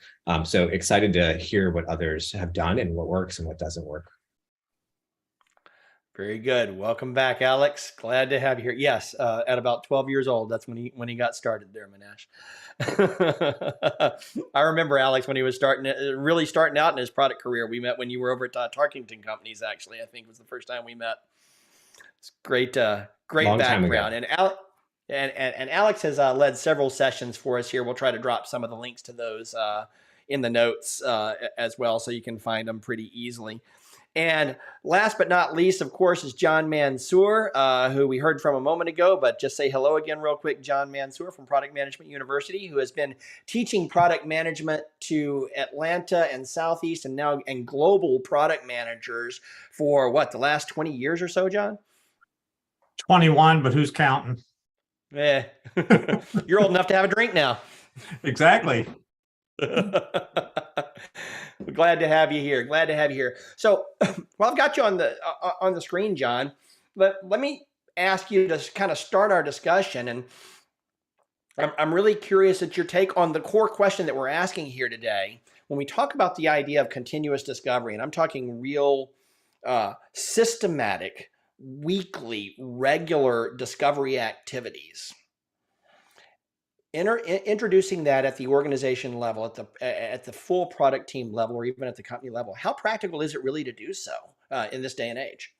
So excited to hear what others have done and what works and what doesn't work. Very good. Welcome back, Alex. Glad to have you here. Yes, at about 12 years old, that's when he got started there, Manash. I remember Alex when he was really starting out in his product career. We met when you were over at Tarkington Companies. Actually, I think was the first time we met. It's great background. And Alex has led several sessions for us here. We'll try to drop some of the links to those in the notes as well, so you can find them pretty easily. And last but not least, of course, is John Mansour, who we heard from a moment ago, but just say hello again real quick. John Mansour from Product Management University, who has been teaching product management to Atlanta and Southeast and global product managers for the last 20 years or so, John? 21, but who's counting? Yeah, you're old enough to have a drink now. Exactly. Glad to have you here. So, well, I've got you on the screen, John. Let me ask you to kind of start our discussion, and I'm really curious at your take on the core question that we're asking here today. When we talk about the idea of continuous discovery, and I'm talking real, systematic, weekly, regular discovery activities. Introducing that at the organization level, at the full product team level, or even at the company level, how practical is it really to do so in this day and age?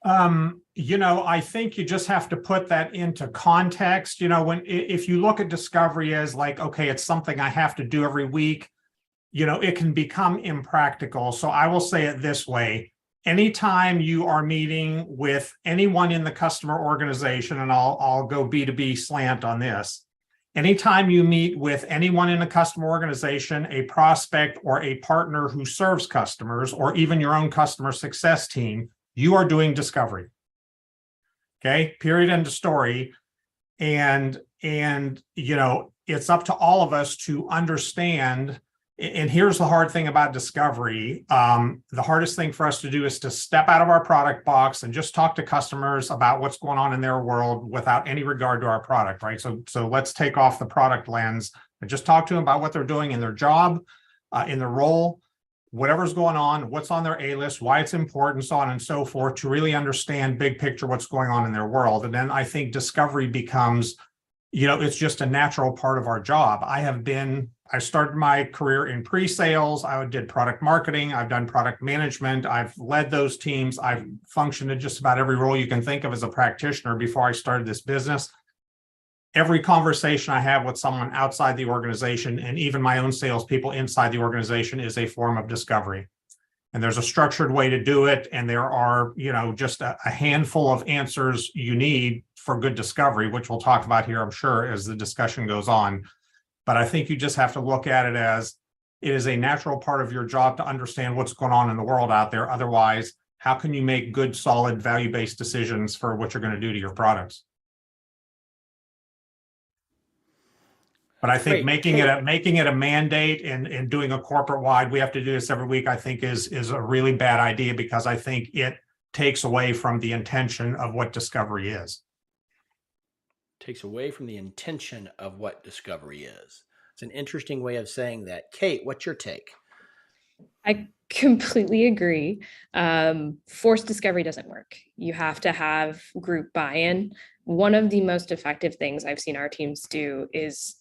I think you just have to put that into context. If you look at discovery as like, okay, it's something I have to do every week, it can become impractical. So I will say it this way. Anytime you are meeting with anyone in the customer organization, and I'll go B2B slant on this. Anytime you meet with anyone in a customer organization, a prospect or a partner who serves customers, or even your own customer success team, you are doing discovery. Okay, period, end of story. And it's up to all of us to understand And here's the hard thing about discovery. The hardest thing for us to do is to step out of our product box and just talk to customers about what's going on in their world without any regard to our product, right? So let's take off the product lens and just talk to them about what they're doing in their job, in their role, whatever's going on, what's on their A list, why it's important, so on and so forth, to really understand big picture what's going on in their world. And then I think discovery becomes, it's just a natural part of our job. I started my career in pre-sales. I did product marketing. I've done product management. I've led those teams. I've functioned in just about every role you can think of as a practitioner before I started this business. Every conversation I have with someone outside the organization, and even my own salespeople inside the organization, is a form of discovery. And there's a structured way to do it. And there are, just a handful of answers you need for good discovery, which we'll talk about here, I'm sure, as the discussion goes on. But I think you just have to look at it as it is a natural part of your job to understand what's going on in the world out there. Otherwise, how can you make good, solid, value-based decisions for what you're going to do to your products? But I think making it a mandate and doing a corporate wide, we have to do this every week, I think is a really bad idea, because I think it takes away from the intention of what discovery is. Takes away from the intention of what discovery is. It's an interesting way of saying that. Kate, what's your take? I completely agree. Forced discovery doesn't work. You have to have group buy-in. One of the most effective things I've seen our teams do is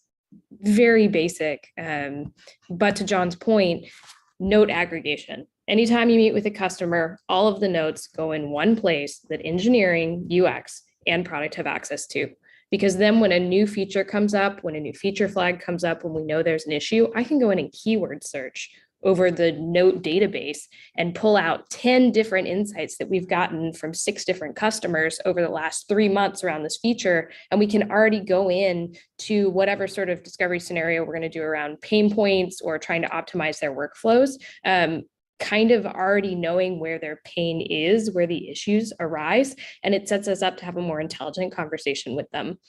very basic. But to John's point, note aggregation. Anytime you meet with a customer, all of the notes go in one place that engineering, UX, and product have access to. Because then when a new feature comes up, when a new feature flag comes up, when we know there's an issue, I can go in and keyword search over the note database and pull out 10 different insights that we've gotten from 6 different customers over the last 3 months around this feature. And we can already go in to whatever sort of discovery scenario we're going to do around pain points or trying to optimize their workflows. Kind of already knowing where their pain is, where the issues arise, and it sets us up to have a more intelligent conversation with them.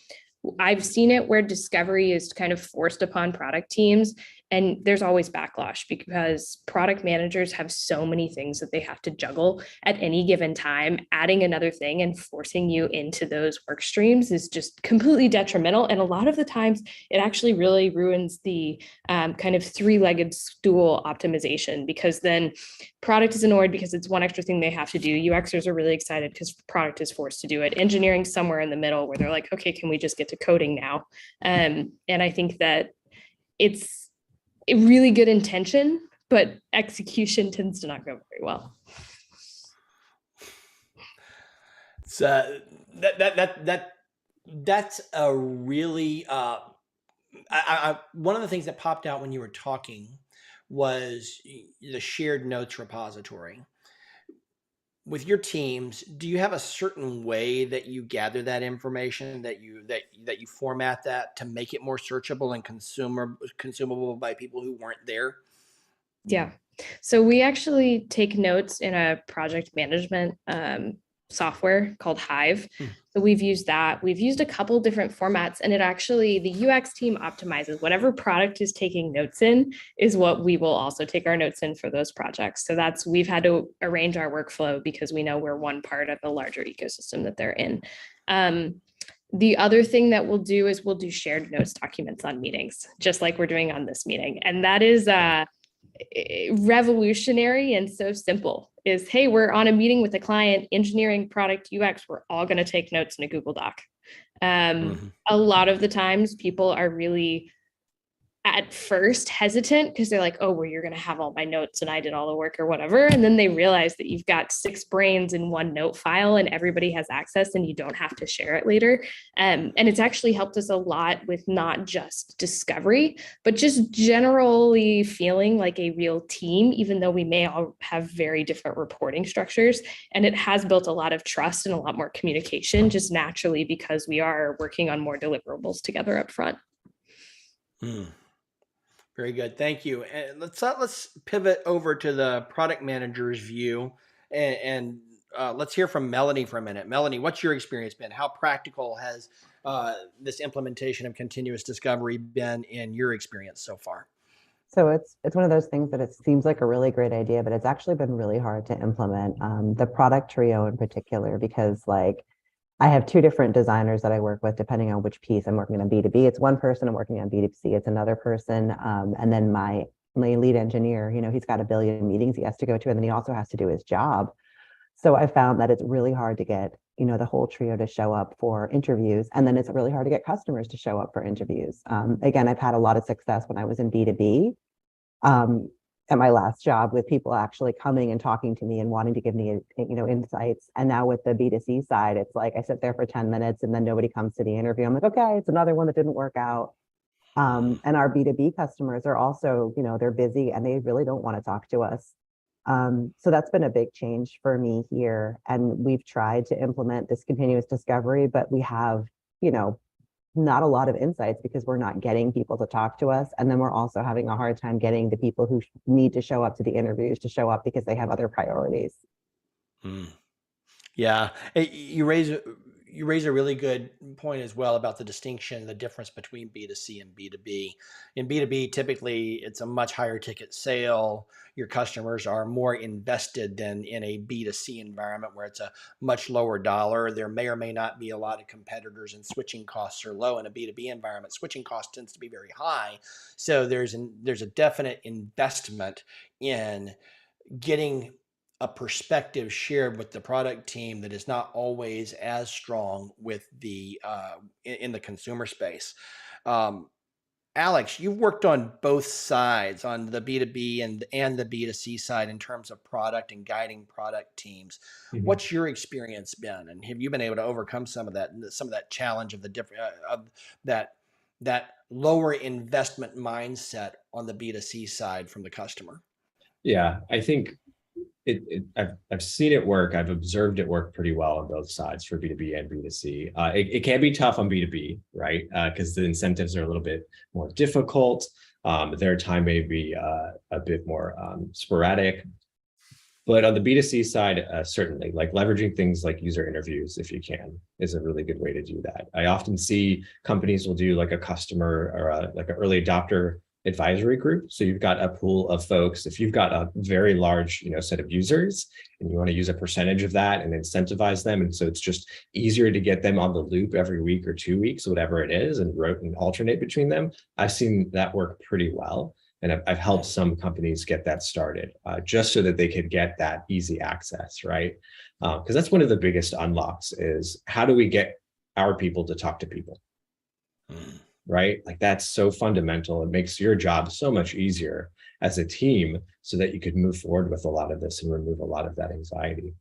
I've seen it where discovery is kind of forced upon product teams, and there's always backlash because product managers have so many things that they have to juggle at any given time. Adding another thing and forcing you into those work streams is just completely detrimental. And a lot of the times it actually really ruins the kind of 3-legged stool optimization, because then product is annoyed because it's one extra thing they have to do. UXers are really excited because product is forced to do it. Engineering somewhere in the middle where they're like, okay, can we just get to coding now? And I think that it's a really good intention, but execution tends to not go very well. So that's a really one of the things that popped out when you were talking was the shared notes repository. With your teams, do you have a certain way that you gather that information, that you format that to make it more searchable and consumable by people who weren't there? Yeah. So we actually take notes in a project management software called Hive. So we've used that. We've used a couple different formats, and it actually, the UX team optimizes whatever product is taking notes in is what we will also take our notes in for those projects. So we've had to arrange our workflow because we know we're one part of a larger ecosystem that they're in. The other thing that we'll do is we'll do shared notes documents on meetings, just like we're doing on this meeting. And that is revolutionary and so simple. Is, hey, we're on a meeting with a client, engineering, product, UX, we're all going to take notes in a Google Doc. A lot of the times people are really at first hesitant because they're like, oh, well, you're going to have all my notes and I did all the work or whatever. And then they realize that you've got 6 brains in one note file and everybody has access and you don't have to share it later. And it's actually helped us a lot with not just discovery, but just generally feeling like a real team, even though we may all have very different reporting structures. And it has built a lot of trust and a lot more communication just naturally because we are working on more deliverables together up front. Very good. Thank you. And let's pivot over to the product manager's view and let's hear from Melanie for a minute. Melanie, what's your experience been? How practical has this implementation of continuous discovery been in your experience so far? So it's one of those things that it seems like a really great idea, but it's actually been really hard to implement. The product trio in particular, because like I have two different designers that I work with depending on which piece I'm working on. B2B, it's one person. I'm working on B2C, it's another person. And then my lead engineer, he's got a billion meetings he has to go to, and then he also has to do his job. So I found that it's really hard to get, the whole trio to show up for interviews. And then it's really hard to get customers to show up for interviews. Again, I've had a lot of success when I was in B2B at my last job with people actually coming and talking to me and wanting to give me, insights. And now with the B2C side, it's like I sit there for 10 minutes and then nobody comes to the interview. I'm like, okay, it's another one that didn't work out. And our B2B customers are also, they're busy and they really don't want to talk to us. So that's been a big change for me here. And we've tried to implement this continuous discovery, but we have, not a lot of insights because we're not getting people to talk to us. And then we're also having a hard time getting the people who need to show up to the interviews to show up because they have other priorities. Yeah, you raise a really good point as well about the distinction, the difference between B2C and B2B. In B2B, typically it's a much higher ticket sale. Your customers are more invested than in a B2C environment where it's a much lower dollar. There may or may not be a lot of competitors and switching costs are low. In a B2B environment, switching cost tends to be very high. So there's a definite investment in getting a perspective shared with the product team that is not always as strong with the in the consumer space. Alex, you've worked on both sides, on the B2B and the B2C side in terms of product and guiding product teams. What's your experience been, and have you been able to overcome some of that challenge of the different of that lower investment mindset on the B2C side from the customer? Yeah, I think I've seen it work. I've observed it work pretty well on both sides for B2B and B2C. It can be tough on B2B, right? Because the incentives are a little bit more difficult. Their time may be a bit more sporadic. But on the B2C side, certainly, like leveraging things like user interviews, if you can, is a really good way to do that. I often see companies will do like a customer or like an early adopter advisory group. So you've got a pool of folks. If you've got a very large, set of users and you want to use a percentage of that and incentivize them. And so it's just easier to get them on the loop every week or 2 weeks, whatever it is, and alternate between them. I've seen that work pretty well. And I've helped some companies get that started just so that they could get that easy access, right? Because that's one of the biggest unlocks is how do we get our people to talk to people? Right? Like that's so fundamental. It makes your job so much easier as a team so that you could move forward with a lot of this and remove a lot of that anxiety.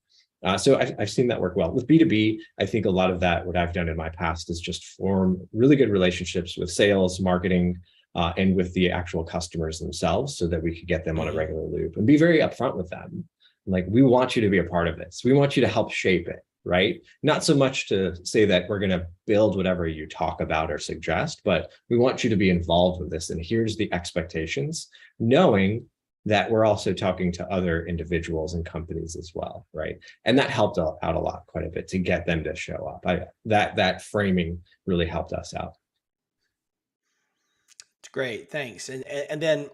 So I've seen that work well. With B2B, I think a lot of that, what I've done in my past is just form really good relationships with sales, marketing, and with the actual customers themselves so that we could get them on a regular loop and be very upfront with them. Like, we want you to be a part of this. We want you to help shape it. Right? Not so much to say that we're going to build whatever you talk about or suggest, but we want you to be involved with this. And here's the expectations, knowing that we're also talking to other individuals and companies as well. Right? And that helped out a lot, quite a bit to get them to show up. That framing really helped us out. It's great. Thanks. And then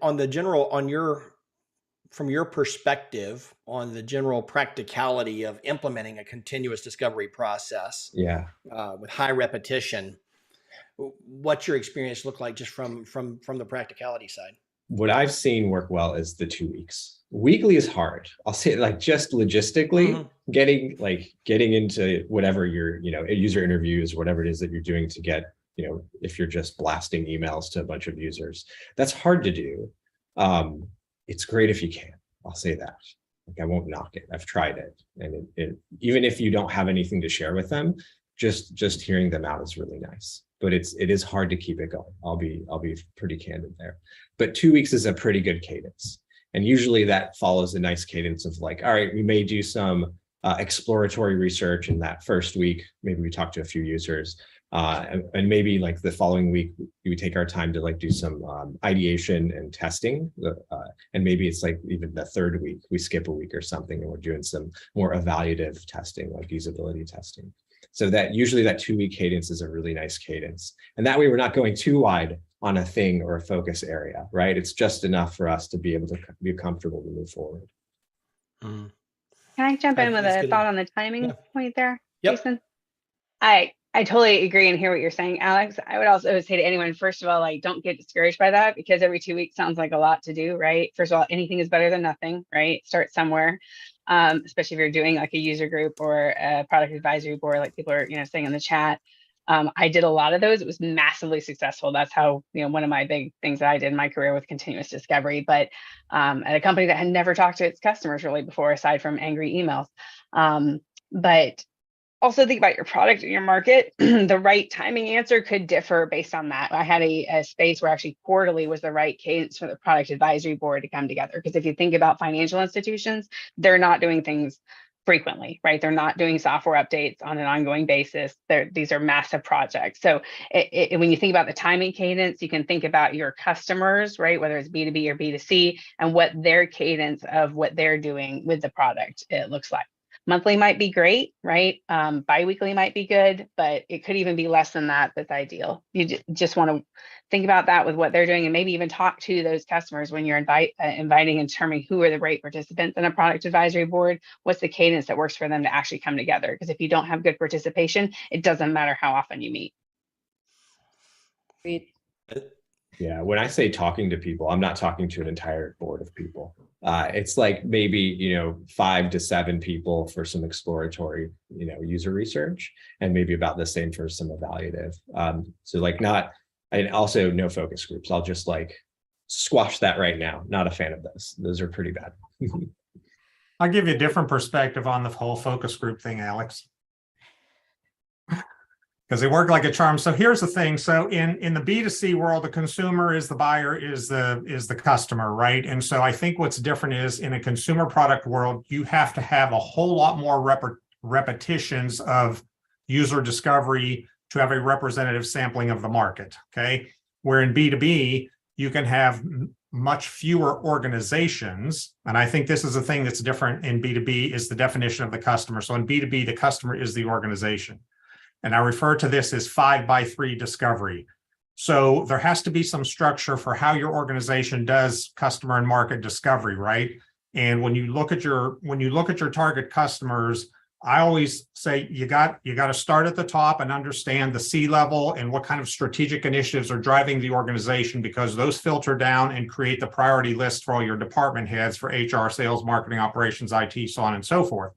from your perspective on the general practicality of implementing a continuous discovery process, with high repetition, what's your experience look like just from the practicality side? What I've seen work well is the 2 weeks. Weekly is hard. I'll say, like, just logistically, getting into whatever your user interviews, whatever it is that you're doing to get, if you're just blasting emails to a bunch of users, that's hard to do. It's great if you can. I'll say that. Like, I won't knock it. I've tried it, and even if you don't have anything to share with them, just hearing them out is really nice. But it is hard to keep it going. I'll be pretty candid there. But 2 weeks is a pretty good cadence, and usually that follows a nice cadence of like, all right, we may do some exploratory research in that first week. Maybe we talk to a few users. And maybe like the following week, we take our time to like do some ideation and testing. And maybe it's like even the third week, we skip a week or something and we're doing some more evaluative testing, like usability testing. So that usually that 2 week cadence is a really nice cadence. And that way we're not going too wide on a thing or a focus area, right? It's just enough for us to be able to be comfortable to move forward. Can I jump in with That's a good. thought on the timing Yeah. point there, Yep. Jason? I totally agree and hear what you're saying, Alex. I would also say to anyone, first of all, like, don't get discouraged by that, because every 2 weeks sounds like a lot to do, right? First of all, anything is better than nothing, right? Start somewhere, especially if you're doing like a user group or a product advisory board, like people are, saying in the chat. I did a lot of those. It was massively successful. That's how, one of my big things that I did in my career with continuous discovery, but at a company that had never talked to its customers really before, aside from angry emails. But also think about your product and your market. The right timing answer could differ based on that. I had a space where actually quarterly was the right cadence for the product advisory board to come together. Because if you think about financial institutions, they're not doing things frequently, right? They're not doing software updates on an ongoing basis. These are massive projects. So when you think about the timing cadence, you can think about your customers, right? Whether it's B2B or B2C, and what their cadence of what they're doing with the product it looks like. Monthly might be great, right? Biweekly might be good, but it could even be less than that. That's ideal. You just want to think about that with what they're doing, and maybe even talk to those customers when you're inviting and determining who are the right participants in a product advisory board. What's the cadence that works for them to actually come together? Because if you don't have good participation, it doesn't matter how often you meet. Yeah, when I say talking to people, I'm not talking to an entire board of people. It's like maybe 5 to 7 people for some exploratory user research, and maybe about the same for some evaluative. So like not, and also no focus groups. I'll just like squash that right now. Not a fan of those. Those are pretty bad. I'll give you a different perspective on the whole focus group thing, Alex, because they work like a charm. So here's the thing. So in the B2C world, the consumer is the buyer, is the customer, right? And so I think what's different is in a consumer product world, you have to have a whole lot more repetitions of user discovery to have a representative sampling of the market, okay? Where in B2B, you can have much fewer organizations. And I think this is a thing that's different in B2B is the definition of the customer. So in B2B, the customer is the organization. And I refer to this as 5x3 discovery. So there has to be some structure for how your organization does customer and market discovery, right? And when you look at your target customers, I always say you got to start at the top and understand the C-level and what kind of strategic initiatives are driving the organization, because those filter down and create the priority list for all your department heads for HR, sales, marketing, operations, IT, so on and so forth.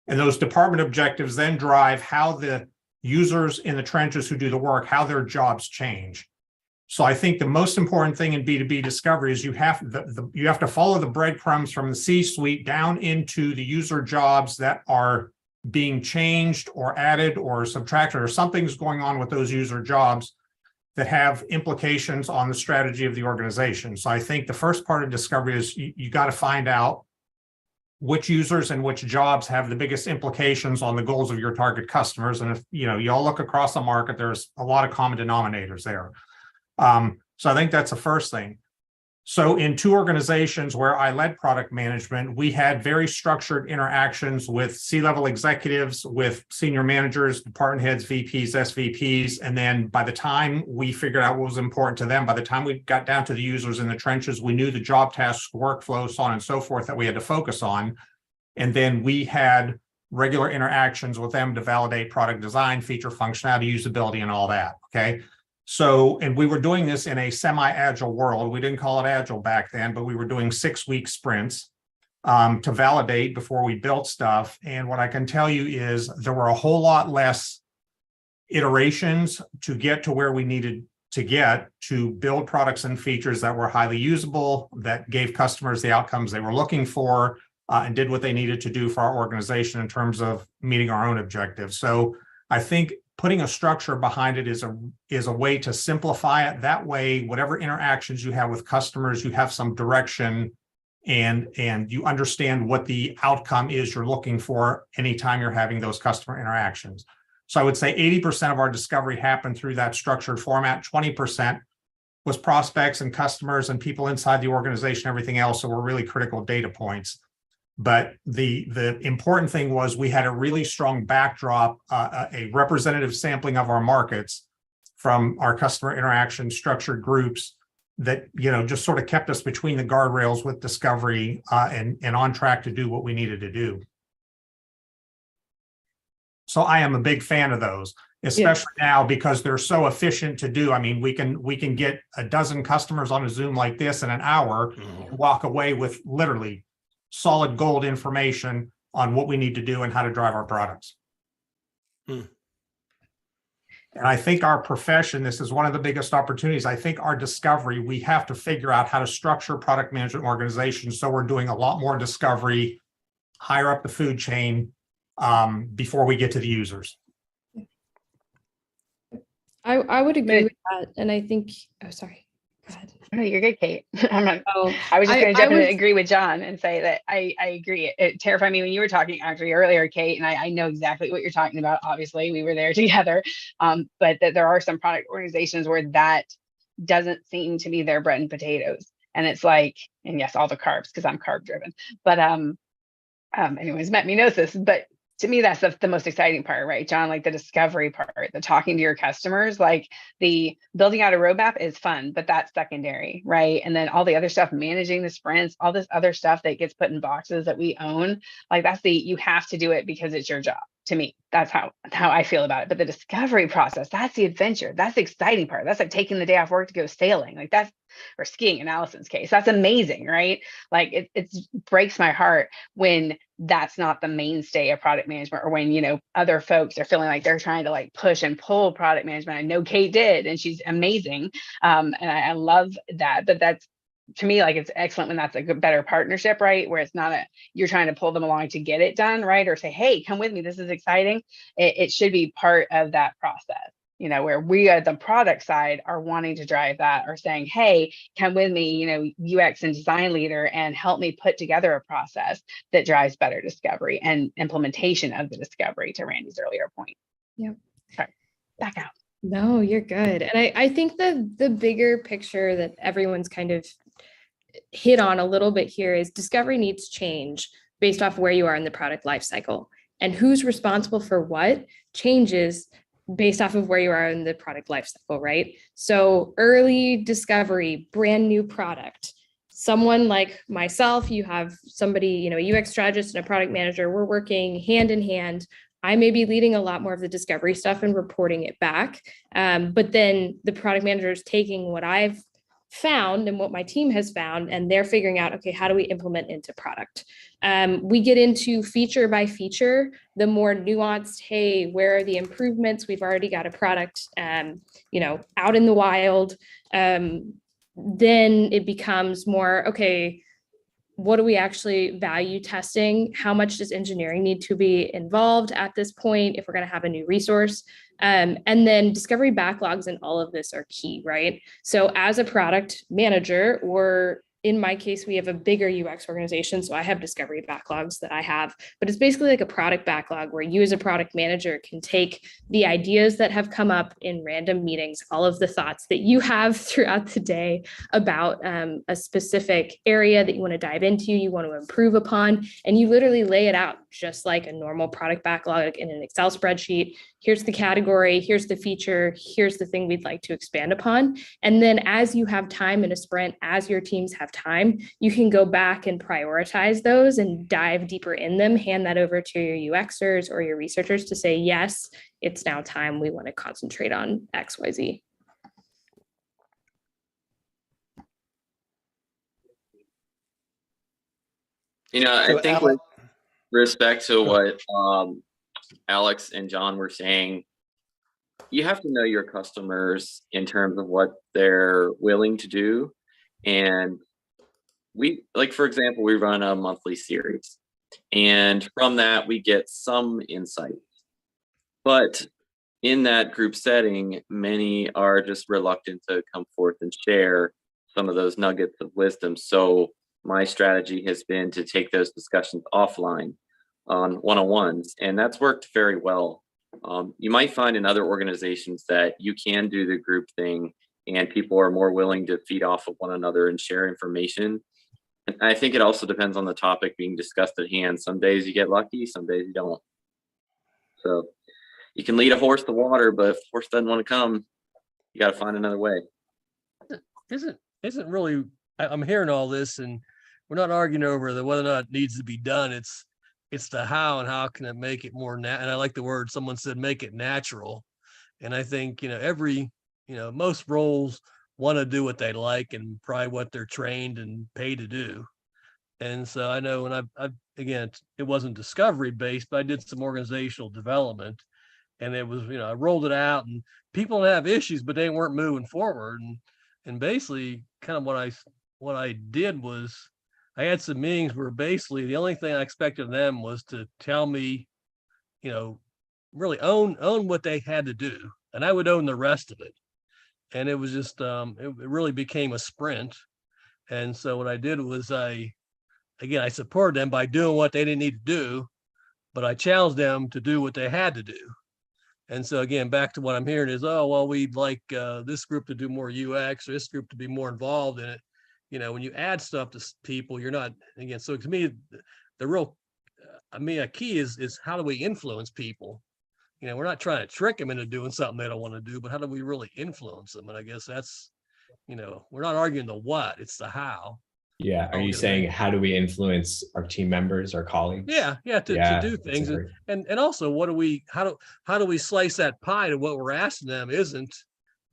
And those department objectives then drive how the users in the trenches who do the work, how their jobs change. So I think the most important thing in B2B discovery is you have to follow the breadcrumbs from the C-suite down into the user jobs that are being changed or added or subtracted, or something's going on with those user jobs that have implications on the strategy of the organization. So I think the first part of discovery is you got to find out which users and which jobs have the biggest implications on the goals of your target customers. And if you all look across the market, there's a lot of common denominators there. So I think that's the first thing. So in 2 organizations where I led product management, we had very structured interactions with C-level executives, with senior managers, department heads, VPs, SVPs. And then by the time we figured out what was important to them, by the time we got down to the users in the trenches, we knew the job tasks, workflows, so on and so forth that we had to focus on. And then we had regular interactions with them to validate product design, feature functionality, usability, and all that, okay? So, and we were doing this in a semi-agile world. We didn't call it agile back then, but we were doing 6-week sprints to validate before we built stuff. And what I can tell you is there were a whole lot less iterations to get to where we needed to get to build products and features that were highly usable, that gave customers the outcomes they were looking for, and did what they needed to do for our organization in terms of meeting our own objectives. So I think putting a structure behind it is a way to simplify it. That way, whatever interactions you have with customers, you have some direction and you understand what the outcome is you're looking for anytime you're having those customer interactions. So I would say 80% of our discovery happened through that structured format. 20% was prospects and customers and people inside the organization, everything else. So were really critical data points. But the important thing was we had a really strong backdrop, a representative sampling of our markets from our customer interaction structured groups that, just sort of kept us between the guardrails with discovery and on track to do what we needed to do. So I am a big fan of those, especially now because they're so efficient to do. I mean, we can get a dozen customers on a Zoom like this in an hour and walk away with literally solid gold information on what we need to do and how to drive our products. And I think our profession, this is one of the biggest opportunities. I think our discovery, we have to figure out how to structure product management organizations so we're doing a lot more discovery higher up the food chain before we get to the users. I would agree with that. And I think, oh, sorry. Go ahead. No, you're good, Kate. I was just I going to jump in was- and agree with John and say that I agree. It terrified me when you were talking actually earlier, Kate, and I know exactly what you're talking about. Obviously, we were there together, but that there are some product organizations where that doesn't seem to be their bread and potatoes. And it's like, and yes, all the carbs, because I'm carb driven. But anyone who's met me knows this, but to me, that's the most exciting part, right, John? Like the discovery part, the talking to your customers, like the building out a roadmap is fun, but that's secondary, right? And then all the other stuff, managing the sprints, all this other stuff that gets put in boxes that we own, like that's you have to do it because it's your job. To me, that's how I feel about it. But the discovery process, that's the adventure. That's the exciting part. That's like taking the day off work to go sailing, like that's, or skiing in Allison's case. That's amazing, right? Like it breaks my heart when that's not the mainstay of product management, or when, other folks are feeling like they're trying to like push and pull product management. I know Kate did, and she's amazing. And I love that, but that's, to me, like it's excellent when that's a good, better partnership, right? Where it's not you're trying to pull them along to get it done, right? Or say, hey, come with me, this is exciting. It should be part of that process, where we at the product side are wanting to drive that, or saying, hey, come with me, UX and design leader, and help me put together a process that drives better discovery and implementation of the discovery, to Randy's earlier point. Yep. Sorry, back out. No, you're good. And I think the bigger picture that everyone's kind of hit on a little bit here is discovery needs change based off where you are in the product lifecycle, and who's responsible for what changes based off of where you are in the product lifecycle, right? So early discovery, brand new product. Someone like myself, you have somebody, a UX strategist and a product manager, we're working hand in hand. I may be leading a lot more of the discovery stuff and reporting it back. But then the product manager is taking what I've found and what my team has found, and they're figuring out, okay, how do we implement into product? We get into feature by feature, the more nuanced, hey, where are the improvements? We've already got a product, out in the wild. Then it becomes more, okay, what do we actually value testing? How much does engineering need to be involved at this point if we're going to have a new resource? And then discovery backlogs and all of this are key, right? So as a product manager, or in my case, we have a bigger UX organization, so I have discovery backlogs that I have, but it's basically like a product backlog where you as a product manager can take the ideas that have come up in random meetings, all of the thoughts that you have throughout the day about a specific area that you want to dive into, you want to improve upon, and you literally lay it out just like a normal product backlog in an Excel spreadsheet. Here's the category, here's the feature, here's the thing we'd like to expand upon. And then as you have time in a sprint, as your teams have time, you can go back and prioritize those and dive deeper in them, hand that over to your UXers or your researchers to say, yes, it's now time, we want to concentrate on XYZ. I think with respect to what Alex and John were saying, you have to know your customers in terms of what they're willing to do. And we, like, for example, we run a monthly series, and from that we get some insight. But in that group setting, many are just reluctant to come forth and share some of those nuggets of wisdom. So my strategy has been to take those discussions offline on one-on-ones, and that's worked very well. You might find in other organizations that you can do the group thing and people are more willing to feed off of one another and share information. And I think it also depends on the topic being discussed at hand. Some days you get lucky, some days you don't. So you can lead a horse to water, but if the horse doesn't want to come, You got to find another way. Isn't really, I'm hearing all this, and we're not arguing over whether or not it needs to be done. It's the how, and how can it make it more and I like the word someone said, make it natural. And I think, most roles want to do what they like and probably what they're trained and paid to do. And so I know when I've again, it wasn't discovery based, but I did some organizational development, and it was, I rolled it out, and people have issues, but they weren't moving forward. And basically kind of what I did was I had some meetings where basically the only thing I expected of them was to tell me, really own what they had to do, and I would own the rest of it. And it was just, it really became a sprint. And so what I did was I supported them by doing what they didn't need to do, but I challenged them to do what they had to do. And so again, back to what I'm hearing is, oh, well, we'd like this group to do more UX, or this group to be more involved in it. When you add stuff to people, you're not, again, so to me, the real, a key is how do we influence people? We're not trying to trick them into doing something they don't want to do, but how do we really influence them? And I guess that's, we're not arguing the what, it's the how. Yeah. Are you saying how do we influence our team members, our colleagues? Yeah, to do things. And also how do we slice that pie to what we're asking them isn't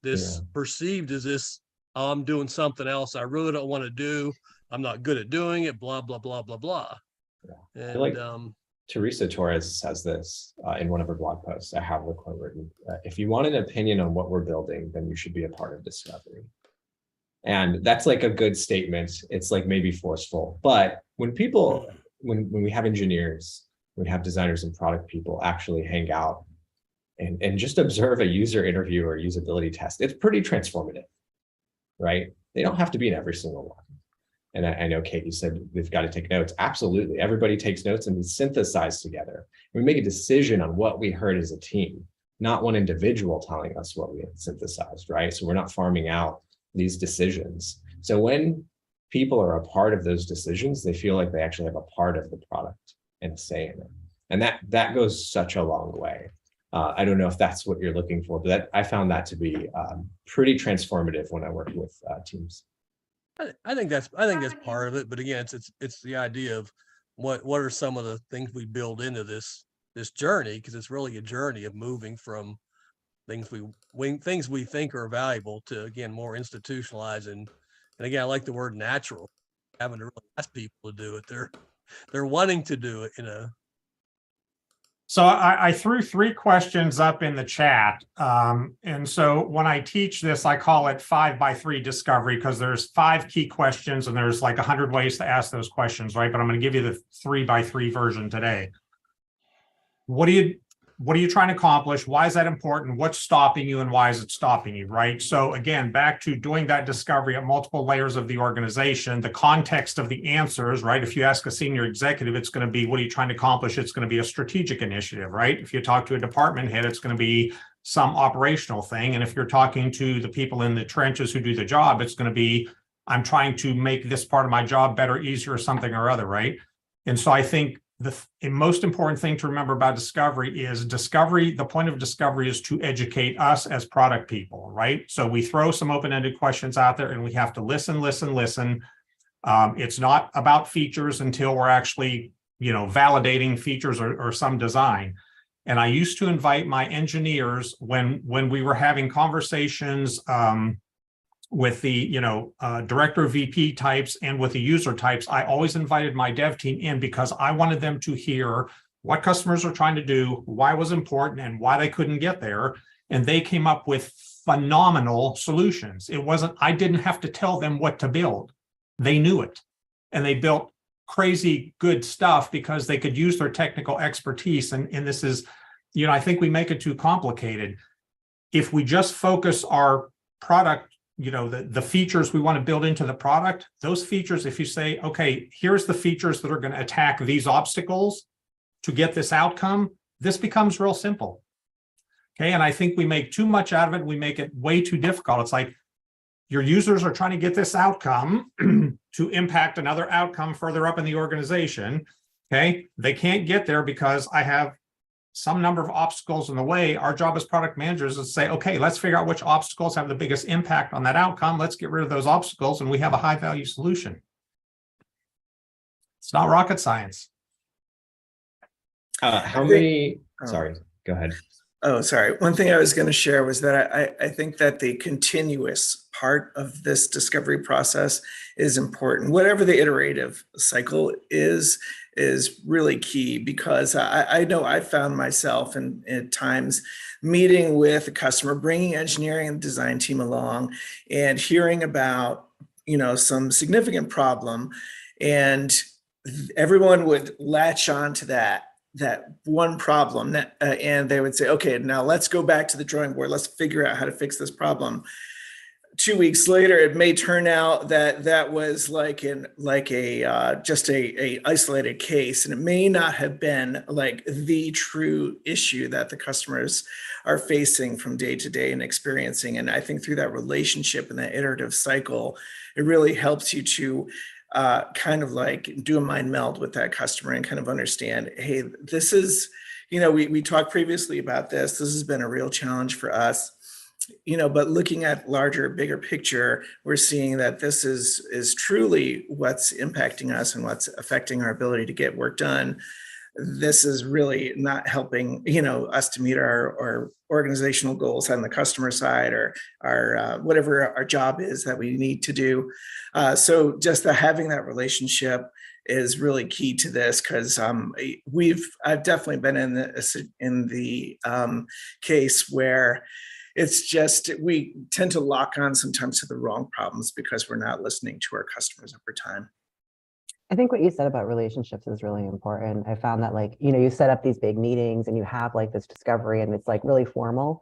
this perceived as this, oh, I'm doing something else I really don't want to do. I'm not good at doing it, blah, blah, blah, blah, blah. Yeah. And, I feel like Teresa Torres says this in one of her blog posts. I have the quote written. If you want an opinion on what we're building, then you should be a part of discovery. And that's like a good statement. It's like maybe forceful, but when people, when we have engineers, we have designers and product people actually hang out and just observe a user interview or usability test, it's pretty transformative, right? They don't have to be in every single one. And I know Kate, you said we've got to take notes. Absolutely. Everybody takes notes and we synthesize together. We make a decision on what we heard as a team, not one individual telling us what we had synthesized, right? So we're not farming out these decisions. So when people are a part of those decisions, they feel like they actually have a part of the product and a say in it. And that goes such a long way. I don't know if that's what you're looking for, but I found that to be pretty transformative when I work with teams. I think that's part of it, but again, it's the idea of what are some of the things we build into this journey, because it's really a journey of moving from things we think are valuable to, again, more institutionalized. And again, I like the word natural, having to really ask people to do it. They're wanting to do it, So I threw 3 questions up in the chat. And so when I teach this, I call it 5x3 discovery, because there's 5 key questions and there's like 100 ways to ask those questions, right? But I'm going to give you the 3x3 version today. What are you trying to accomplish? Why is that important? What's stopping you and why is it stopping you, right? So again, back to doing that discovery at multiple layers of the organization, the context of the answers, right? If you ask a senior executive, it's going to be, what are you trying to accomplish? It's going to be a strategic initiative, right? If you talk to a department head, it's going to be some operational thing. And if you're talking to the people in the trenches who do the job, it's going to be, I'm trying to make this part of my job better, easier, something or other, right? And so I think the most important thing to remember about discovery is the point of discovery is to educate us as product people, right? So we throw some open-ended questions out there and we have to listen. It's not about features until we're actually, validating features or some design. And I used to invite my engineers when we were having conversations with the director VP types and with the user types, I always invited my dev team in because I wanted them to hear what customers are trying to do, why it was important, and why they couldn't get there. And they came up with phenomenal solutions. I didn't have to tell them what to build. They knew it. And they built crazy good stuff because they could use their technical expertise. And this is, I think we make it too complicated. If we just focus our product, the features we want to build into the product, those features, if you say, okay, here's the features that are going to attack these obstacles to get this outcome, this becomes real simple. Okay. And I think we make too much out of it. We make it way too difficult. It's like your users are trying to get this outcome to impact another outcome further up in the organization. Okay. They can't get there because I have some number of obstacles in the way, our job as product managers is to say, okay, let's figure out which obstacles have the biggest impact on that outcome. Let's get rid of those obstacles, and we have a high value solution. It's not rocket science. How many, sorry, go ahead. Oh, sorry. One thing I was going to share was that I think that the continuous part of this discovery process is important. Whatever the iterative cycle is really key, because I know I found myself at times meeting with a customer, bringing engineering and design team along and hearing about, some significant problem, and everyone would latch on to that one problem, and they would say, okay, now let's go back to the drawing board. Let's figure out how to fix this problem. 2 weeks later, it may turn out that was just a isolated case, and it may not have been like the true issue that the customers are facing from day to day and experiencing. And I think through that relationship and that iterative cycle, it really helps you to kind of like do a mind meld with that customer and kind of understand, hey, this is, we talked previously about this. This has been a real challenge for us, but looking at larger, bigger picture, we're seeing that this is truly what's impacting us and what's affecting our ability to get work done. This is really not helping, us to meet our organizational goals on the customer side, or our whatever our job is that we need to do. So just having that relationship is really key to this, because I've definitely been in the case where it's just we tend to lock on sometimes to the wrong problems because we're not listening to our customers over time. I think what you said about relationships is really important. I found that you set up these big meetings and you have this discovery and it's really formal.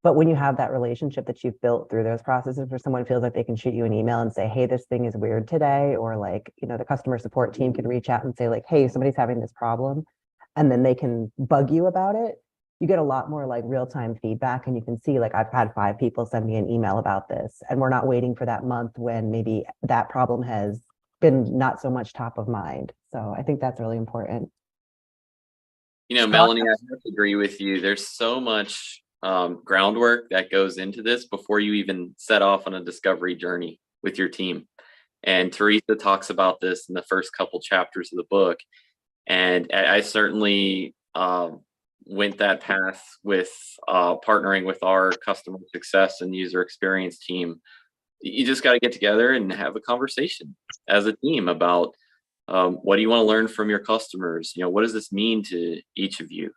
But when you have that relationship that you've built through those processes, where someone feels like they can shoot you an email and say, hey, this thing is weird today, or the customer support team can reach out and say hey, somebody's having this problem, and then they can bug you about it, you get a lot more real-time feedback, and you can see I've had 5 people send me an email about this, and we're not waiting for that month when maybe that problem has been not so much top of mind. So I think that's really important. Melanie, I have to agree with you. There's so much groundwork that goes into this before you even set off on a discovery journey with your team. And Teresa talks about this in the first couple chapters of the book. And I certainly went that path with partnering with our customer success and user experience team. You just got to get together and have a conversation as a team about what do you want to learn from your customers? What does this mean to each of you?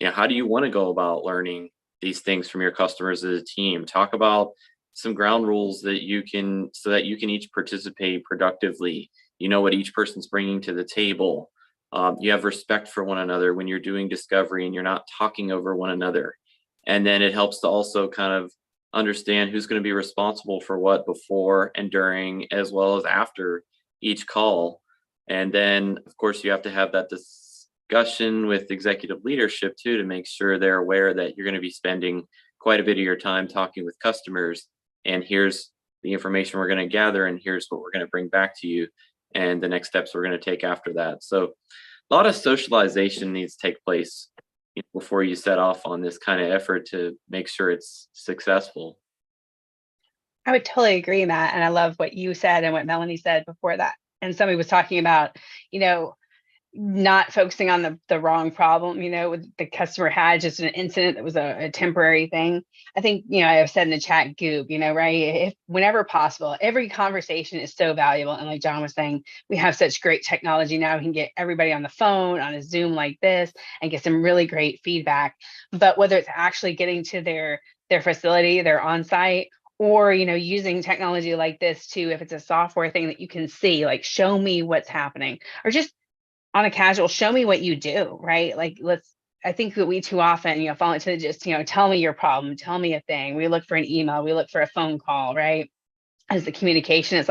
How do you want to go about learning these things from your customers as a team? Talk about some ground rules so that you can each participate productively. You know what each person's bringing to the table. You have respect for one another when you're doing discovery and you're not talking over one another. And then it helps to also kind of understand who's going to be responsible for what before and during, as well as after each call. And then, of course, you have to have that discussion with executive leadership too, to make sure they're aware that you're going to be spending quite a bit of your time talking with customers. And here's the information we're going to gather, and here's what we're going to bring back to you, and the next steps we're going to take after that. So a lot of socialization needs to take place before you set off on this kind of effort to make sure it's successful. I would totally agree, Matt. And I love what you said and what Melanie said before that. And somebody was talking about, not focusing on the wrong problem, the customer had just an incident that was a temporary thing. I think, I have said in the chat goop, right? If whenever possible, every conversation is so valuable. And like John was saying, we have such great technology now. We can get everybody on the phone, on a Zoom like this, and get some really great feedback. But whether it's actually getting to their facility, their on-site, or, using technology like this too, if it's a software thing that you can see, show me what's happening, or just on a casual, show me what you do, right? I think that we too often, fall into just, tell me your problem, tell me a thing. We look for an email, we look for a phone call, right? As the communication, it's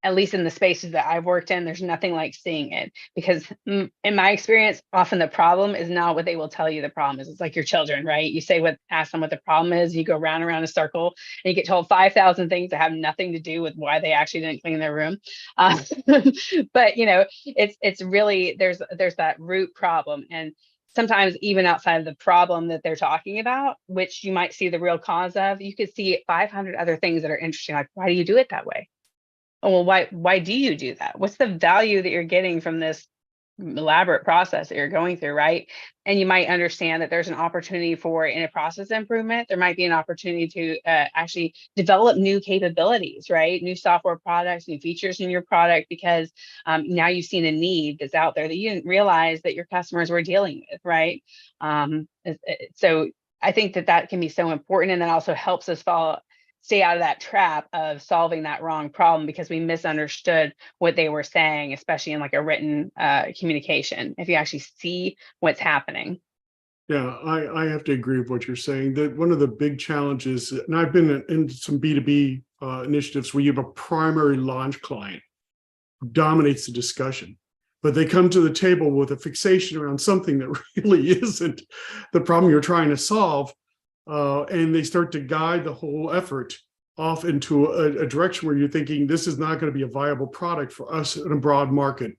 at least in the spaces that I've worked in, there's nothing like seeing it, because in my experience, often the problem is not what they will tell you the problem is. It's like your children, right? You ask them what the problem is, you go round and round a circle, and you get told 5,000 things that have nothing to do with why they actually didn't clean their room. But it's really, there's that root problem. And sometimes even outside of the problem that they're talking about, which you might see the real cause of, you could see 500 other things that are interesting. Like, why do you do it that way? Oh, well, why do you do that? What's the value that you're getting from this elaborate process that you're going through, right? And you might understand that there's an opportunity for in a process improvement. There might be an opportunity to actually develop new capabilities, right? New software products, new features in your product, because now you've seen a need that's out there that you didn't realize that your customers were dealing with, right? So I think that can be so important, and that also helps us stay out of that trap of solving that wrong problem because we misunderstood what they were saying, especially in like a written communication, if you actually see what's happening. Yeah, I have to agree with what you're saying. That one of the big challenges, and I've been in some B2B initiatives where you have a primary launch client who dominates the discussion, but they come to the table with a fixation around something that really isn't the problem you're trying to solve. And they start to guide the whole effort off into a direction where you're thinking this is not going to be a viable product for us in a broad market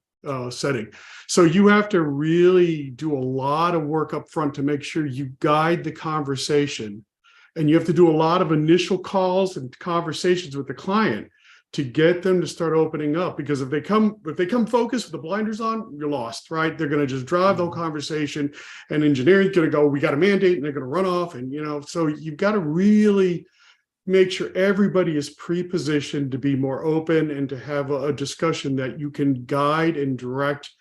setting. So you have to really do a lot of work up front to make sure you guide the conversation. And you have to do a lot of initial calls and conversations with the client to get them to start opening up, because if they come focused with the blinders on, you're lost, right? They're going to just drive the whole conversation, and engineering's going to go, we got a mandate, and they're going to run off. And, so you've got to really make sure everybody is pre-positioned to be more open and to have a discussion that you can guide and direct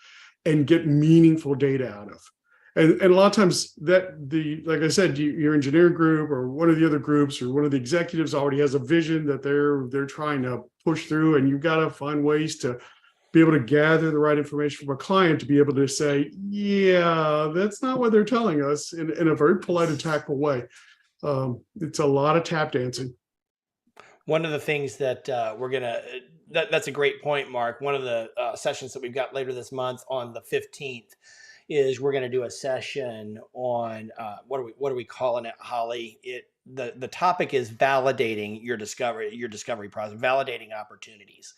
and get meaningful data out of. And a lot of times like I said, your engineering group or one of the other groups or one of the executives already has a vision that they're trying to push through, and you've got to find ways to be able to gather the right information from a client to be able to say, yeah, that's not what they're telling us, in a very polite and tactful way. It's a lot of tap dancing. One of the things that that's a great point, Mark. One of the sessions that we've got later this month on the 15th is we're going to do a session on what are we calling it, Holly? The topic is validating your discovery process, validating opportunities.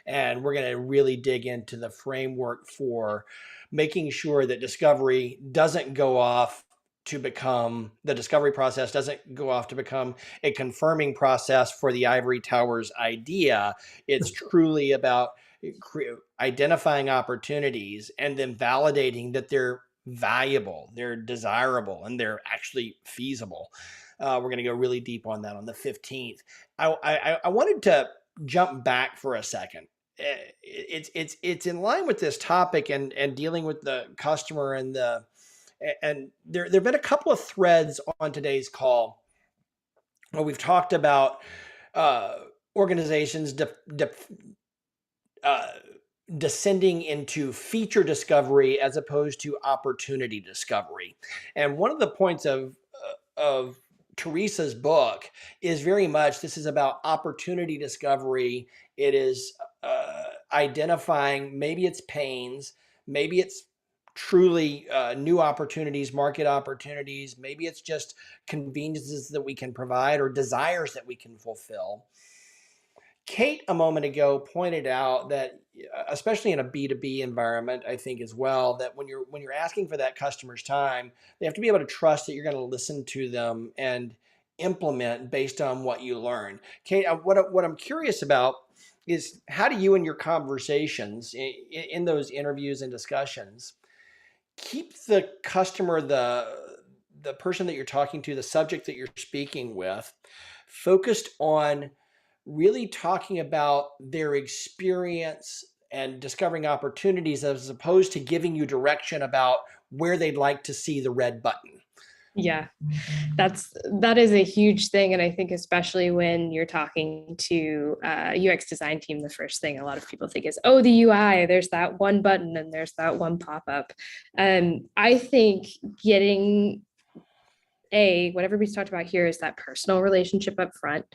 And we're going to really dig into the framework for making sure that discovery doesn't go off to become, the discovery process doesn't go off to become a confirming process for the ivory towers idea. It's truly about identifying opportunities and then validating that they're valuable, they're desirable, and they're actually feasible. We're going to go really deep on that on the 15th. I wanted to jump back for a second. It's in line with this topic and dealing with the customer and there have been a couple of threads on today's call where we've talked about organizations descending into feature discovery as opposed to opportunity discovery. And one of the points of Teresa's book is very much this is about opportunity discovery. It is identifying, maybe it's pains, maybe it's truly new opportunities, market opportunities, maybe it's just conveniences that we can provide or desires that we can fulfill. Kate, a moment ago, pointed out that, especially in a B2B environment, I think as well, that when you're asking for that customer's time, they have to be able to trust that you're going to listen to them and implement based on what you learn. Kate, what I'm curious about is how do you, in your conversations, in those interviews and discussions, keep the customer, the person that you're talking to, the subject that you're speaking with, focused on really talking about their experience and discovering opportunities as opposed to giving you direction about where they'd like to see the red button? Yeah, that is a huge thing. And I think especially when you're talking to UX design team, the first thing a lot of people think is, oh, the UI, there's that one button and there's that one pop-up. I think getting what everybody's talked about here is that personal relationship up front.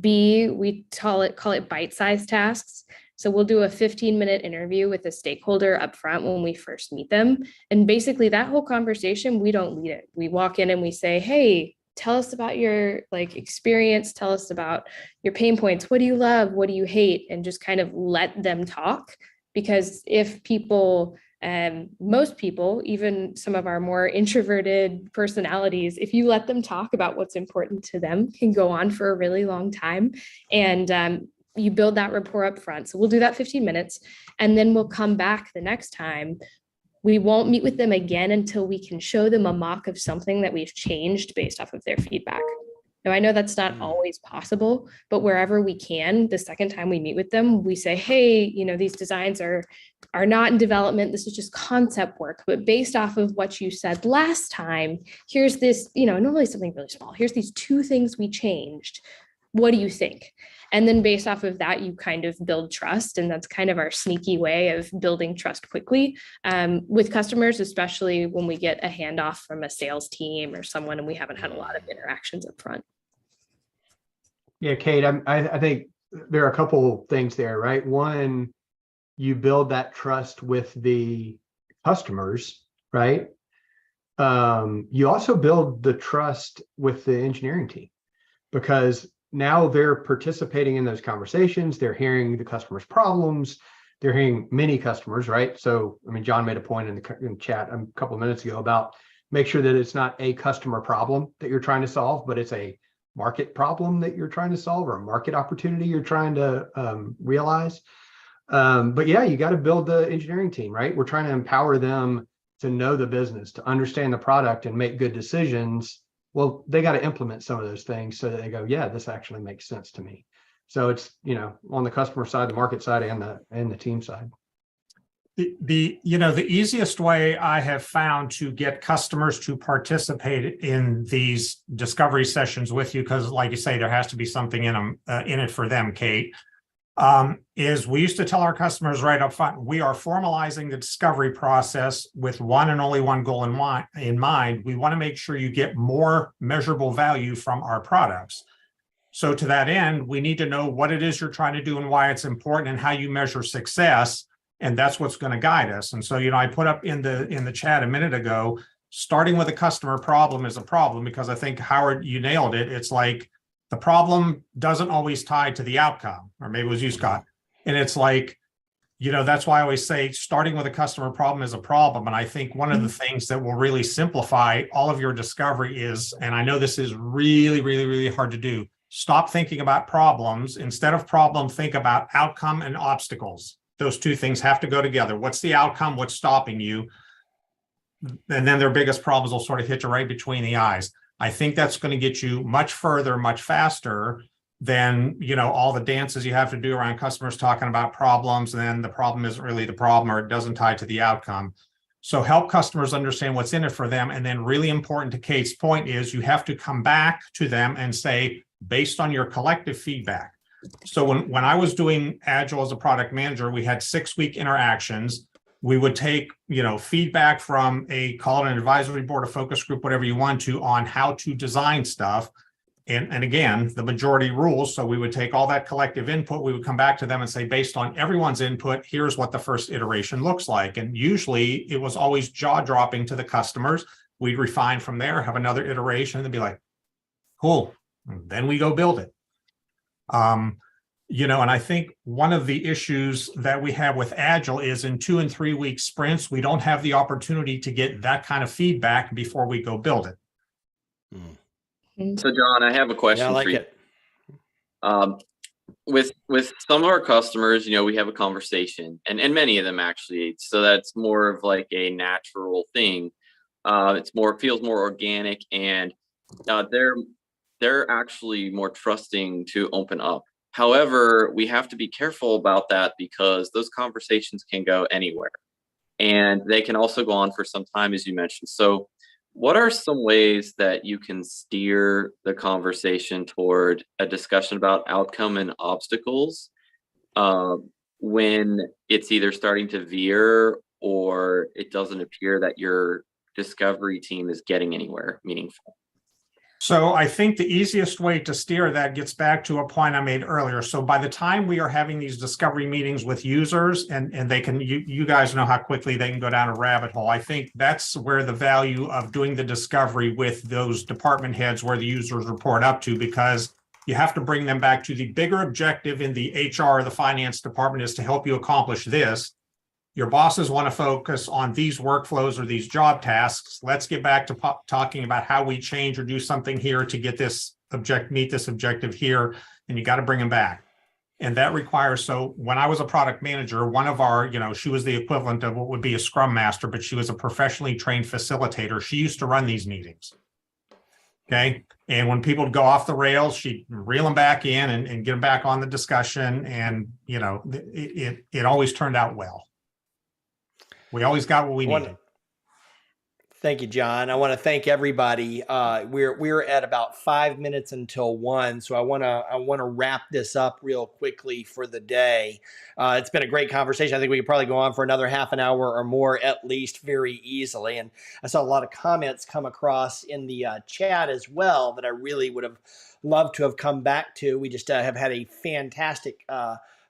B, we call it bite-sized tasks. So we'll do a 15-minute interview with a stakeholder up front when we first meet them. And basically that whole conversation, we don't lead it. We walk in and we say, hey, tell us about your experience. Tell us about your pain points. What do you love? What do you hate? And just kind of let them talk. Because if people Most people, even some of our more introverted personalities, if you let them talk about what's important to them, can go on for a really long time. And you build that rapport up front. So we'll do that 15 minutes, and then we'll come back the next time. We won't meet with them again until we can show them a mock of something that we've changed based off of their feedback. Now, I know that's not always possible, but wherever we can, the second time we meet with them, we say, hey, you know, these designs are not in development. This is just concept work, but based off of what you said last time, here's this, you know, normally something really small. Here's these 2 things we changed. What do you think? And then based off of that, you kind of build trust. And that's kind of our sneaky way of building trust quickly with customers, especially when we get a handoff from a sales team or someone and we haven't had a lot of interactions up front. Yeah, Kate, I think there are a couple things there, right? One, you build that trust with the customers, right? You also build the trust with the engineering team, because now they're participating in those conversations. They're hearing the customer's problems. They're hearing many customers, right? So, I mean, John made a point in the chat a couple of minutes ago about make sure that it's not a customer problem that you're trying to solve, but it's a market problem that you're trying to solve, or a market opportunity you're trying to realize. But yeah, you got to build the engineering team, right? We're trying to empower them to know the business, to understand the product and make good decisions. Well, they got to implement some of those things so that they go, yeah, this actually makes sense to me. So it's, you know, on the customer side, the market side, and the team side. The easiest way I have found to get customers to participate in these discovery sessions with you, because like you say, there has to be something in them, in it for them, Kate, is we used to tell our customers right up front, we are formalizing the discovery process with one and only one goal in mind. We want to make sure you get more measurable value from our products. So to that end, we need to know what it is you're trying to do and why it's important and how you measure success. And that's what's going to guide us. And so, you know, I put up in the chat a minute ago, starting with a customer problem is a problem, because I think, Howard, you nailed it. It's like, the problem doesn't always tie to the outcome, or maybe it was you, Scott. And it's like, you know, that's why I always say starting with a customer problem is a problem. And I think one of the things that will really simplify all of your discovery is, and I know this is really, really, really hard to do, stop thinking about problems. Instead of problem, think about outcome and obstacles. Those 2 things have to go together. What's the outcome? What's stopping you? And then their biggest problems will sort of hit you right between the eyes. I think that's going to get you much further, much faster than, you know, all the dances you have to do around customers talking about problems, and then the problem isn't really the problem, or it doesn't tie to the outcome. So help customers understand what's in it for them. And then really important to Kate's point is you have to come back to them and say, based on your collective feedback. So when I was doing Agile as a product manager, we had 6-week interactions. We would take, you know, feedback from call it an advisory board, a focus group, whatever you want to, on how to design stuff. And again, the majority rules. So we would take all that collective input. We would come back to them and say, based on everyone's input, here's what the first iteration looks like. And usually it was always jaw dropping to the customers. We'd refine from there, have another iteration, and be like, cool. And then we go build it. You know, and I think one of the issues that we have with Agile is in 2 and 3 week sprints, we don't have the opportunity to get that kind of feedback before we go build it. So, John, I have a question for you. With some of our customers, you know, we have a conversation, and many of them actually, so that's more of like a natural thing. Feels more organic, and they're actually more trusting to open up. However, we have to be careful about that, because those conversations can go anywhere, and they can also go on for some time, as you mentioned. So what are some ways that you can steer the conversation toward a discussion about outcome and obstacles when it's either starting to veer or it doesn't appear that your discovery team is getting anywhere meaningful? So I think the easiest way to steer that gets back to a point I made earlier. So by the time we are having these discovery meetings with users, and they can, you guys know how quickly they can go down a rabbit hole. I think that's where the value of doing the discovery with those department heads where the users report up to, because you have to bring them back to the bigger objective in the HR or the finance department is to help you accomplish this. your bosses want to focus on these workflows or these job tasks. Let's get back to talking about how we change or do something here to get this meet this objective here. And you got to bring them back. And that requires, so when I was a product manager, one of our, she was the equivalent of what would be a scrum master, but she was a professionally trained facilitator. She used to run these meetings. Okay. And when people would go off the rails, she'd reel them back in and get them back on the discussion. And, it always turned out well. We always got what we needed. Thank you, John. I want to thank everybody. We're at about 5 minutes until 1, so I want to wrap this up real quickly for the day. It's been a great conversation. I think we could probably go on for another half an hour or more at least, very easily. And I saw a lot of comments come across in the chat as well that I really would have loved to have come back to. We just have had a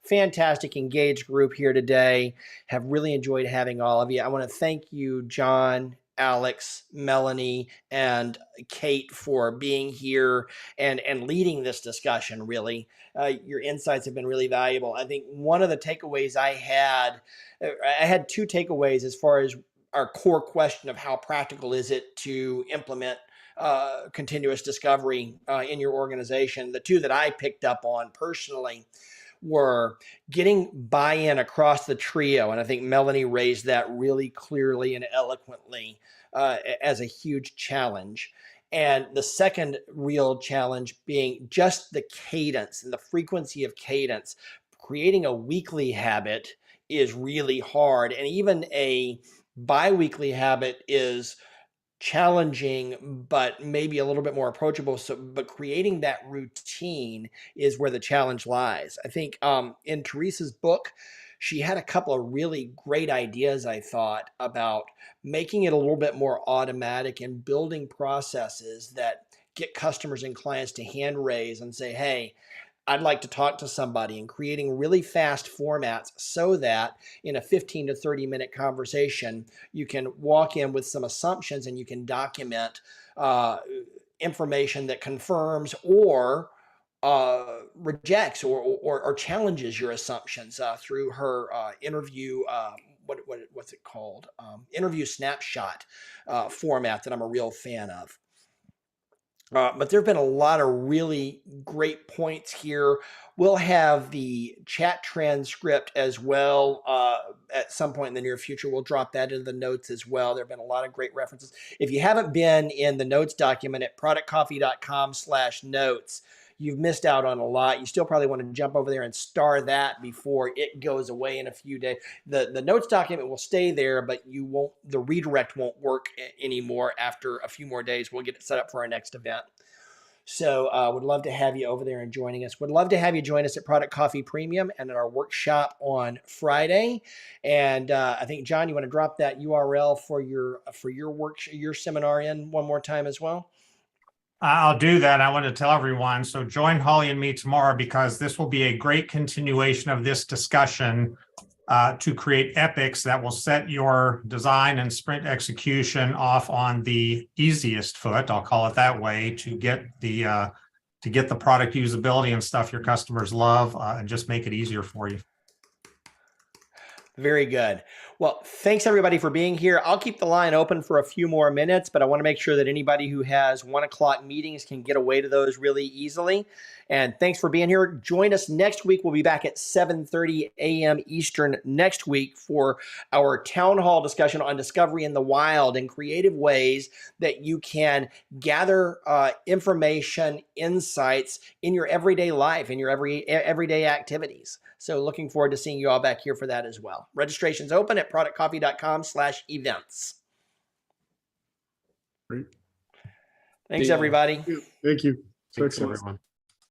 fantastic engaged group here today. Have really enjoyed having all of you. I want to thank you, John, Alex, Melanie, and Kate for being here and leading this discussion, really. Your insights have been really valuable. I think one of the takeaways I had 2 takeaways as far as our core question of how practical is it to implement continuous discovery in your organization. The 2 that I picked up on personally were getting buy-in across the trio. And I think Melanie raised that really clearly and eloquently as a huge challenge. And the second real challenge being just the cadence and the frequency of cadence. Creating a weekly habit is really hard. And even a bi-weekly habit is challenging, but maybe a little bit more approachable. But creating that routine is where the challenge lies. I think in Teresa's book, she had a couple of really great ideas, I thought, about making it a little bit more automatic and building processes that get customers and clients to hand raise and say, hey, I'd like to talk to somebody, and creating really fast formats so that in a 15 to 30 minute conversation, you can walk in with some assumptions and you can document information that confirms or rejects or challenges your assumptions through her interview. What's it called? Interview snapshot format that I'm a real fan of. But there have been a lot of really great points here. We'll have the chat transcript as well at some point in the near future. We'll drop that into the notes as well. There have been a lot of great references. If you haven't been in the notes document at productcoffee.com/notes, you've missed out on a lot. You still probably want to jump over there and star that before it goes away in a few days. The notes document will stay there, but the redirect won't work anymore after a few more days. We'll get it set up for our next event. So would love to have you over there and joining us. Would love to have you join us at Product Coffee Premium and at our workshop on Friday. And I think, John, you want to drop that URL for your seminar in one more time as well? I'll do that. I want to tell everyone. So join Holly and me tomorrow, because this will be a great continuation of this discussion to create epics that will set your design and sprint execution off on the easiest foot, I'll call it that way, to get the product usability and stuff your customers love and just make it easier for you. Very good. Well, thanks everybody for being here. I'll keep the line open for a few more minutes, but I want to make sure that anybody who has 1 o'clock meetings can get away to those really easily. And thanks for being here. Join us next week. We'll be back at 7:30 a.m. Eastern next week for our town hall discussion on discovery in the wild and creative ways that you can gather information, insights in your everyday life, in your everyday activities. So looking forward to seeing you all back here for that as well. Registration's open at productcoffee.com/events. Great. Thanks, everybody. Thank you. Thanks, everyone.